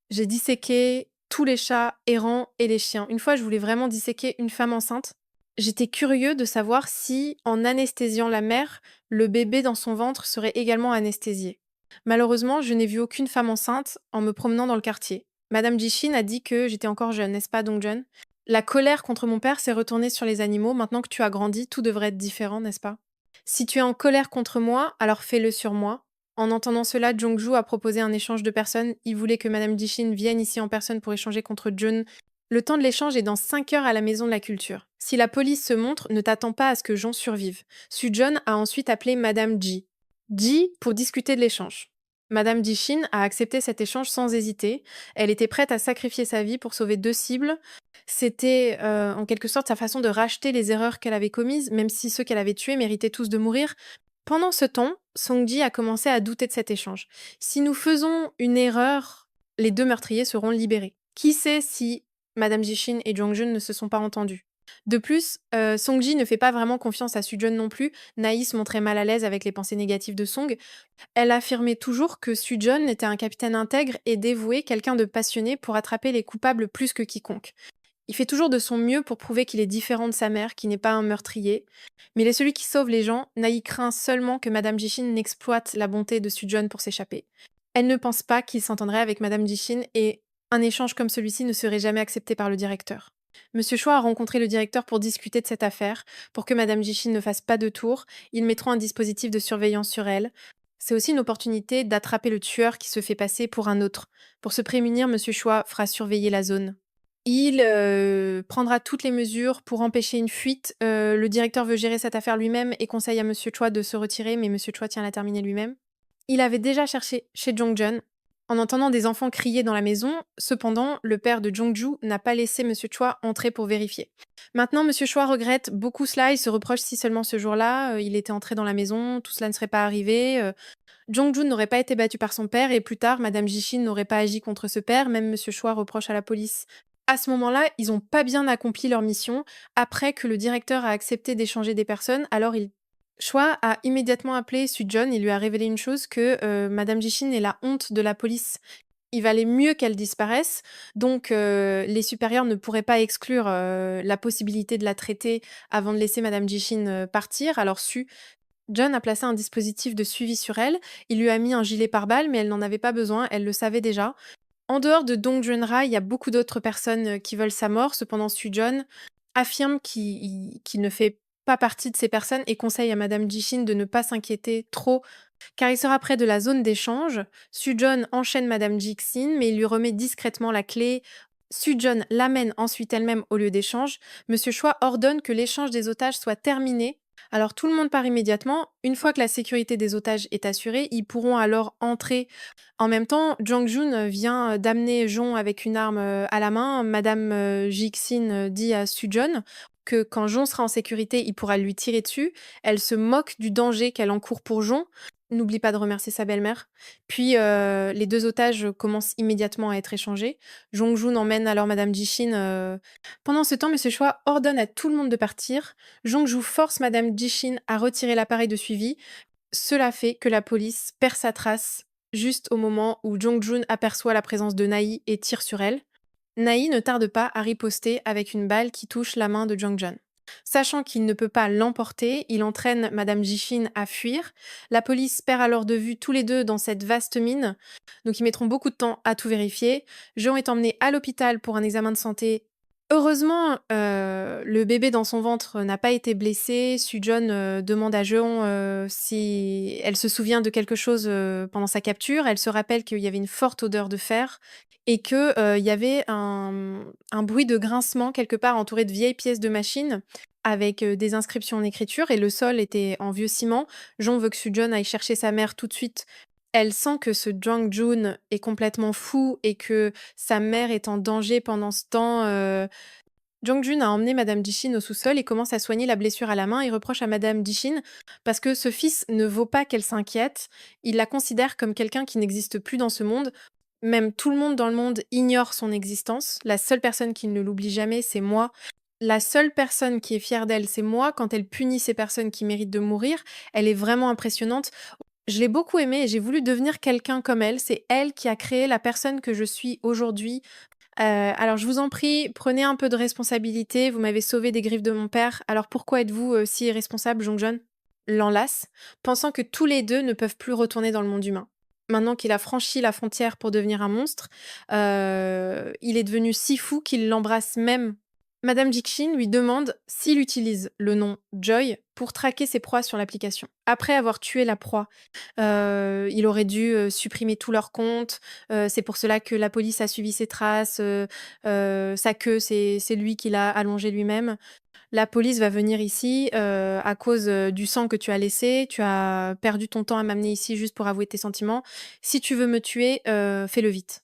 J'ai disséqué tous les chats errants et les chiens. Une fois, je voulais vraiment disséquer une femme enceinte. J'étais curieux de savoir si, en anesthésiant la mère, le bébé dans son ventre serait également anesthésié. Malheureusement, je n'ai vu aucune femme enceinte en me promenant dans le quartier. Madame Jishin a dit que j'étais encore jeune, n'est-ce pas, donc jeune? La colère contre mon père s'est retournée sur les animaux. Maintenant que tu as grandi, tout devrait être différent, n'est-ce pas? Si tu es en colère contre moi, alors fais-le sur moi. En entendant cela, Jongju a proposé un échange de personnes. Il voulait que Madame Jishin vienne ici en personne pour échanger contre Jun. Le temps de l'échange est dans 5 heures à la Maison de la Culture. Si la police se montre, ne t'attends pas à ce que Jon survive. Sujun a ensuite appelé Madame Ji pour discuter de l'échange. Madame Jishin a accepté cet échange sans hésiter. Elle était prête à sacrifier sa vie pour sauver 2 cibles. C'était en quelque sorte sa façon de racheter les erreurs qu'elle avait commises, même si ceux qu'elle avait tués méritaient tous de mourir. Pendant ce temps, Songji a commencé à douter de cet échange. Si nous faisons une erreur, les 2 meurtriers seront libérés. Qui sait si Madame Jishin et Jong-jun ne se sont pas entendus? De plus, Songji ne fait pas vraiment confiance à Sujun non plus. Naï se montrait mal à l'aise avec les pensées négatives de Song. Elle affirmait toujours que Sujun était un capitaine intègre et dévoué, quelqu'un de passionné pour attraper les coupables plus que quiconque. Il fait toujours de son mieux pour prouver qu'il est différent de sa mère, qu'il n'est pas un meurtrier. Mais il est celui qui sauve les gens. Naï craint seulement que Madame Jishin n'exploite la bonté de Sujun pour s'échapper. Elle ne pense pas qu'il s'entendrait avec Madame Jishin et un échange comme celui-ci ne serait jamais accepté par le directeur. Monsieur Choi a rencontré le directeur pour discuter de cette affaire, pour que Madame Jishin ne fasse pas de tour. Ils mettront un dispositif de surveillance sur elle. C'est aussi une opportunité d'attraper le tueur qui se fait passer pour un autre. Pour se prémunir, Monsieur Choi fera surveiller la zone. Il prendra toutes les mesures pour empêcher une fuite. Le directeur veut gérer cette affaire lui-même et conseille à Monsieur Choi de se retirer, mais Monsieur Choi tient à la terminer lui-même. Il avait déjà cherché chez Jongjun en entendant des enfants crier dans la maison. Cependant, le père de Jongju n'a pas laissé Monsieur Choi entrer pour vérifier. Maintenant, Monsieur Choi regrette beaucoup cela. Il se reproche si seulement ce jour-là, il était entré dans la maison, tout cela ne serait pas arrivé. Jongju n'aurait pas été battu par son père et plus tard, Madame Jishin n'aurait pas agi contre ce père. Même Monsieur Choi reproche à la police. À ce moment-là, ils n'ont pas bien accompli leur mission. Après que le directeur a accepté d'échanger des personnes, alors Choi a immédiatement appelé Sujun et lui a révélé une chose, que Madame Jishin est la honte de la police. Il valait mieux qu'elle disparaisse, donc les supérieurs ne pourraient pas exclure la possibilité de la traiter avant de laisser Madame Jishin partir. Alors John a placé un dispositif de suivi sur elle. Il lui a mis un gilet pare-balles, mais elle n'en avait pas besoin, elle le savait déjà. En dehors de Dong Junra, il y a beaucoup d'autres personnes qui veulent sa mort. Cependant, Sujun affirme qu'il ne fait pas partie de ces personnes et conseille à Madame Jishin de ne pas s'inquiéter trop, car il sera près de la zone d'échange. Sujun enchaîne Madame Jixin, mais il lui remet discrètement la clé. Sujun l'amène ensuite elle-même au lieu d'échange. Monsieur Choi ordonne que l'échange des otages soit terminé. Alors tout le monde part immédiatement. Une fois que la sécurité des otages est assurée, ils pourront alors entrer. En même temps, Jang Jun vient d'amener Jon avec une arme à la main. Madame Jixin dit à Sujun que quand Jon sera en sécurité, il pourra lui tirer dessus. Elle se moque du danger qu'elle encourt pour Jon. N'oublie pas de remercier sa belle-mère. Puis les deux otages commencent immédiatement à être échangés. Jong Jun emmène alors Madame Jishin. Pendant ce temps, Monsieur Choi ordonne à tout le monde de partir. Jongju force Madame Jishin à retirer l'appareil de suivi. Cela fait que la police perd sa trace juste au moment où Jongjun aperçoit la présence de Naï et tire sur elle. Naï ne tarde pas à riposter avec une balle qui touche la main de Jongjun. Sachant qu'il ne peut pas l'emporter, il entraîne Madame Jishin à fuir. La police perd alors de vue tous les deux dans cette vaste mine, donc ils mettront beaucoup de temps à tout vérifier. Jeon est emmené à l'hôpital pour un examen de santé. Heureusement, le bébé dans son ventre n'a pas été blessé. Sujun demande à Jeon si elle se souvient de quelque chose pendant sa capture. Elle se rappelle qu'il y avait une forte odeur de fer et qu'il y avait un bruit de grincement quelque part entouré de vieilles pièces de machine avec des inscriptions en écriture et le sol était en vieux ciment. Jeon veut que Sujun aille chercher sa mère tout de suite. Elle sent que ce Jang Jun est complètement fou et que sa mère est en danger pendant ce temps. Jang Jun a emmené Madame Jishin au sous-sol et commence à soigner la blessure à la main et reproche à Madame Jishin parce que ce fils ne vaut pas qu'elle s'inquiète. Il la considère comme quelqu'un qui n'existe plus dans ce monde. Même tout le monde dans le monde ignore son existence. La seule personne qui ne l'oublie jamais, c'est moi. La seule personne qui est fière d'elle, c'est moi. Quand elle punit ces personnes qui méritent de mourir, elle est vraiment impressionnante. Je l'ai beaucoup aimée et j'ai voulu devenir quelqu'un comme elle. C'est elle qui a créé la personne que je suis aujourd'hui. Alors je vous en prie, prenez un peu de responsabilité. Vous m'avez sauvé des griffes de mon père. Alors pourquoi êtes-vous si irresponsable, Jongjeon l'enlace, pensant que tous les deux ne peuvent plus retourner dans le monde humain. Maintenant qu'il a franchi la frontière pour devenir un monstre, il est devenu si fou qu'il l'embrasse même. Madame Jixin lui demande s'il utilise le nom Joy pour traquer ses proies sur l'application. Après avoir tué la proie, il aurait dû supprimer tous leurs comptes. C'est pour cela que la police a suivi ses traces. Sa queue, c'est lui qui l'a allongée lui-même. La police va venir ici à cause du sang que tu as laissé. Tu as perdu ton temps à m'amener ici juste pour avouer tes sentiments. Si tu veux me tuer, fais-le vite.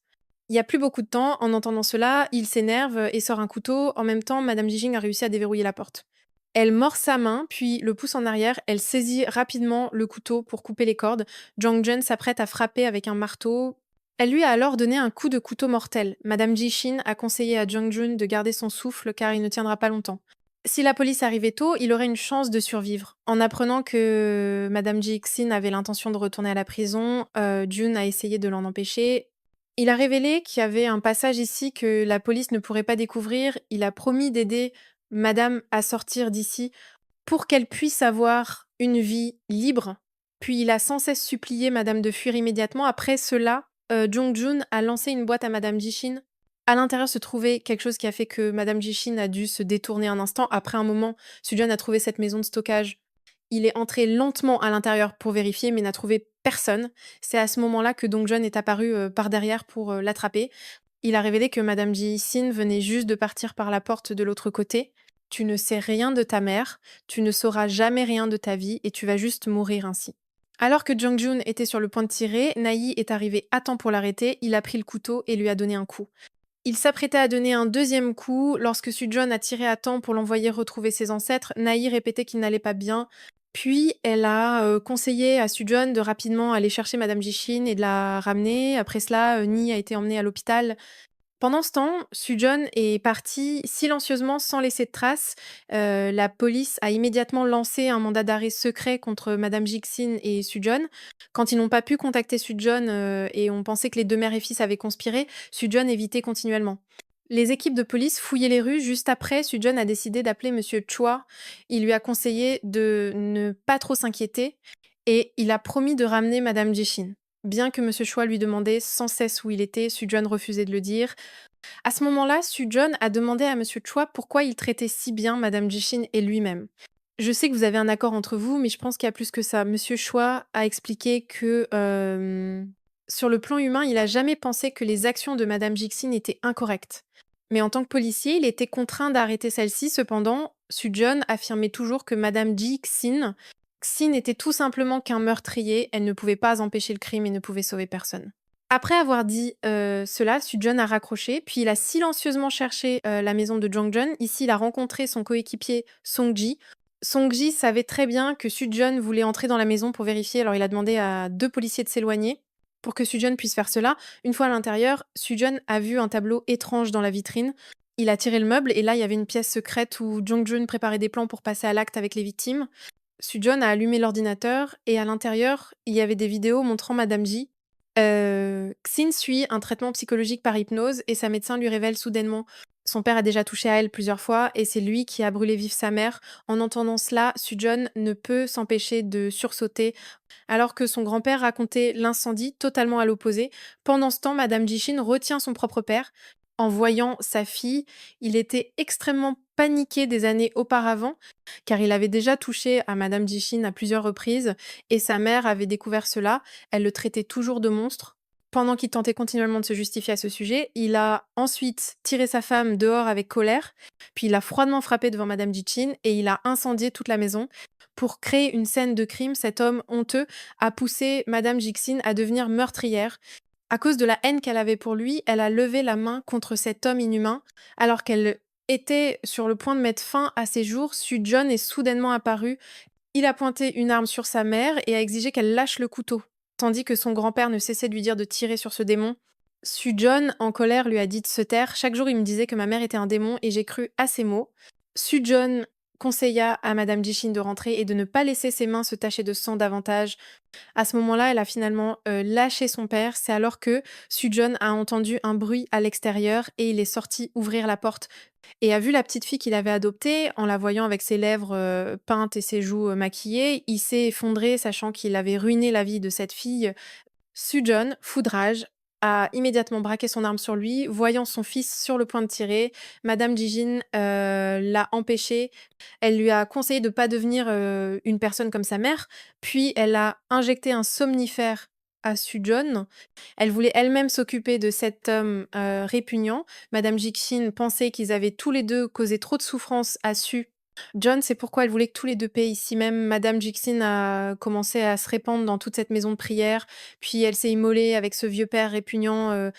Il y a plus beaucoup de temps. En entendant cela, il s'énerve et sort un couteau. En même temps, Madame Jijing a réussi à déverrouiller la porte. Elle mord sa main, puis le pousse en arrière. Elle saisit rapidement le couteau pour couper les cordes. Jang Jun s'apprête à frapper avec un marteau. Elle lui a alors donné un coup de couteau mortel. Madame Jishin a conseillé à Jang Jun de garder son souffle car il ne tiendra pas longtemps. Si la police arrivait tôt, il aurait une chance de survivre. En apprenant que Madame Jixin avait l'intention de retourner à la prison, Jun a essayé de l'en empêcher. Il a révélé qu'il y avait un passage ici que la police ne pourrait pas découvrir. Il a promis d'aider madame à sortir d'ici pour qu'elle puisse avoir une vie libre. Puis il a sans cesse supplié madame de fuir immédiatement. Après cela, Jong-jun a lancé une boîte à madame Jishin. À l'intérieur se trouvait quelque chose qui a fait que madame Jishin a dû se détourner un instant. Après un moment, Sujun a trouvé cette maison de stockage. Il est entré lentement à l'intérieur pour vérifier, mais n'a trouvé personne. C'est à ce moment-là que Dong-jun est apparu par derrière pour l'attraper. Il a révélé que madame Ji-sin venait juste de partir par la porte de l'autre côté. Tu ne sais rien de ta mère, tu ne sauras jamais rien de ta vie et tu vas juste mourir ainsi. Alors que Jung-jun était sur le point de tirer, Naï est arrivé à temps pour l'arrêter, il a pris le couteau et lui a donné un coup. Il s'apprêtait à donner un deuxième coup lorsque Sujun a tiré à temps pour l'envoyer retrouver ses ancêtres. Naï répétait qu'il n'allait pas bien. Puis elle a conseillé à Sujun de rapidement aller chercher madame Jishin et de la ramener. Après cela, Ni a été emmenée à l'hôpital. Pendant ce temps, Sujun est parti silencieusement sans laisser de traces. La police a immédiatement lancé un mandat d'arrêt secret contre madame Jixin et Sujun. Quand ils n'ont pas pu contacter Sujun et ont pensé que les deux mères et fils avaient conspiré, Sujun évitait continuellement. Les équipes de police fouillaient les rues. Juste après, Sujun a décidé d'appeler monsieur Chua. Il lui a conseillé de ne pas trop s'inquiéter et il a promis de ramener madame Jishin. Bien que monsieur Chua lui demandait sans cesse où il était, Sujun refusait de le dire. À ce moment-là, Sujun a demandé à monsieur Chua pourquoi il traitait si bien madame Jishin et lui-même. Je sais que vous avez un accord entre vous, mais je pense qu'il y a plus que ça. Monsieur Chua a expliqué que sur le plan humain, il a jamais pensé que les actions de madame Jixin étaient incorrectes. Mais en tant que policier, il était contraint d'arrêter celle-ci. Cependant, Sujun affirmait toujours que madame Jixin était tout simplement qu'un meurtrier. Elle ne pouvait pas empêcher le crime et ne pouvait sauver personne. Après avoir dit cela, Sujun a raccroché, puis il a silencieusement cherché la maison de Jong-jun. Ici, il a rencontré son coéquipier Song-ji. Song-ji savait très bien que Sujun voulait entrer dans la maison pour vérifier, alors il a demandé à 2 policiers de s'éloigner pour que Sujun puisse faire cela. Une fois à l'intérieur, Sujun a vu un tableau étrange dans la vitrine. Il a tiré le meuble et là, il y avait une pièce secrète où Jong-jun préparait des plans pour passer à l'acte avec les victimes. Sujun a allumé l'ordinateur et à l'intérieur, il y avait des vidéos montrant Madame Ji. Xin suit un traitement psychologique par hypnose et sa médecin lui révèle soudainement son père a déjà touché à elle plusieurs fois et c'est lui qui a brûlé vif sa mère. En entendant cela, Sujun ne peut s'empêcher de sursauter alors que son grand-père racontait l'incendie totalement à l'opposé. Pendant ce temps, Madame Jishin retient son propre père. En voyant sa fille, il était extrêmement paniqué des années auparavant car il avait déjà touché à Madame Jishin à plusieurs reprises et sa mère avait découvert cela. Elle le traitait toujours de monstre. Pendant qu'il tentait continuellement de se justifier à ce sujet, il a ensuite tiré sa femme dehors avec colère, puis il a froidement frappé devant Madame Jichin et il a incendié toute la maison. Pour créer une scène de crime, cet homme honteux a poussé Madame Jixin à devenir meurtrière. À cause de la haine qu'elle avait pour lui, elle a levé la main contre cet homme inhumain. Alors qu'elle était sur le point de mettre fin à ses jours, Sujun est soudainement apparu. Il a pointé une arme sur sa mère et a exigé qu'elle lâche le couteau. Tandis que son grand-père ne cessait de lui dire de tirer sur ce démon, Sujun, en colère, lui a dit de se taire. Chaque jour, il me disait que ma mère était un démon et j'ai cru à ses mots. Sujun conseilla à Madame Jishin de rentrer et de ne pas laisser ses mains se tacher de sang davantage. À ce moment-là, elle a finalement lâché son père. C'est alors que Sujun a entendu un bruit à l'extérieur et il est sorti ouvrir la porte et a vu la petite fille qu'il avait adoptée. En la voyant avec ses lèvres peintes et ses joues maquillées, il s'est effondré, sachant qu'il avait ruiné la vie de cette fille. Sujun, fou de rage, a immédiatement braqué son arme sur lui, voyant son fils sur le point de tirer. Madame Jijin l'a empêché. Elle lui a conseillé de ne pas devenir une personne comme sa mère, puis elle a injecté un somnifère à Sujun. Elle voulait elle-même s'occuper de cet homme répugnant. Madame Jixin pensait qu'ils avaient tous les deux causé trop de souffrance à Su. John, c'est pourquoi elle voulait que tous les deux paient. Ici même, Madame Jixin a commencé à se répandre dans toute cette maison de prière, puis elle s'est immolée avec ce vieux père répugnant.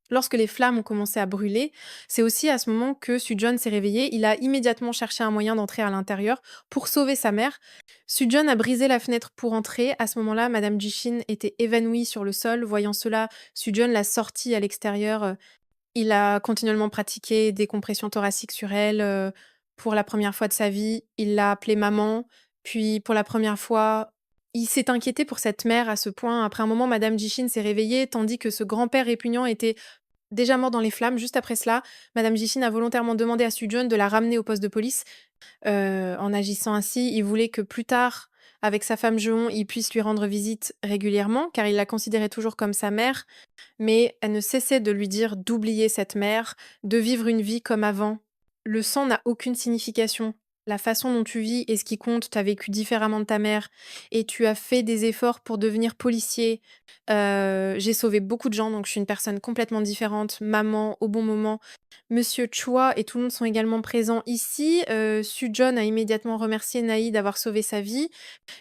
Lorsque les flammes ont commencé à brûler, c'est aussi à ce moment que Sujun s'est réveillé. Il a immédiatement cherché un moyen d'entrer à l'intérieur pour sauver sa mère. Sujun a brisé la fenêtre pour entrer. À ce moment-là, Madame Jishin était évanouie sur le sol. Voyant cela, Sujun l'a sortie à l'extérieur. Il a continuellement pratiqué des compressions thoraciques sur elle. Pour la première fois de sa vie, il l'a appelée maman. Puis pour la première fois, Il s'est inquiété pour cette mère à ce point. Après un moment, madame Jishin s'est réveillée, tandis que ce grand-père répugnant était déjà mort dans les flammes. Juste après cela, madame Jishin a volontairement demandé à Sujun de la ramener au poste de police. En agissant ainsi, il voulait que plus tard, avec sa femme Jeon, il puisse lui rendre visite régulièrement, car il la considérait toujours comme sa mère, mais elle ne cessait de lui dire d'oublier cette mère, de vivre une vie comme avant. Le sang n'a aucune signification. La façon dont tu vis est ce qui compte. Tu as vécu différemment de ta mère et tu as fait des efforts pour devenir policier. J'ai sauvé beaucoup de gens, donc je suis une personne complètement différente, maman au bon moment. Monsieur Choi et tout le monde sont également présents ici. Soo-jeon a immédiatement remercié Naï d'avoir sauvé sa vie,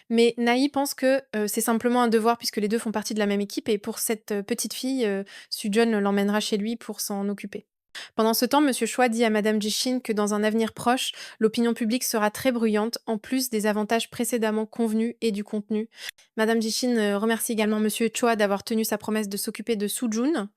mais Naï pense que, c'est simplement un devoir puisque les 2 font partie de la même équipe et pour cette, petite fille, Soo-jeon l'emmènera chez lui pour s'en occuper. Pendant ce temps, monsieur Choi dit à madame Jishin que dans un avenir proche, l'opinion publique sera très bruyante, en plus des avantages précédemment convenus et du contenu. Madame Jishin, remercie également monsieur Choi d'avoir tenu sa promesse de s'occuper de Soo-jun,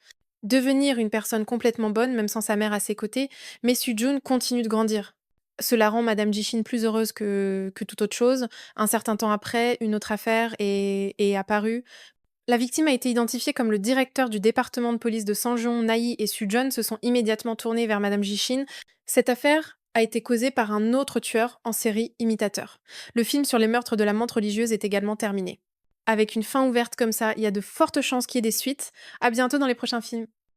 devenir une personne complètement bonne, même sans sa mère à ses côtés, mais Soo-jun continue de grandir. Cela rend madame Jishin plus heureuse que toute autre chose. Un certain temps après, une autre affaire est apparue. La victime a été identifiée comme le directeur du département de police de Sanjeong. Naï et Soo-jeon se sont immédiatement tournés vers madame Jishin. Cette affaire a été causée par un autre tueur en série imitateur. Le film sur les meurtres de la menthe religieuse est également terminé. Avec une fin ouverte comme ça, il y a de fortes chances qu'il y ait des suites. À bientôt dans les prochains films.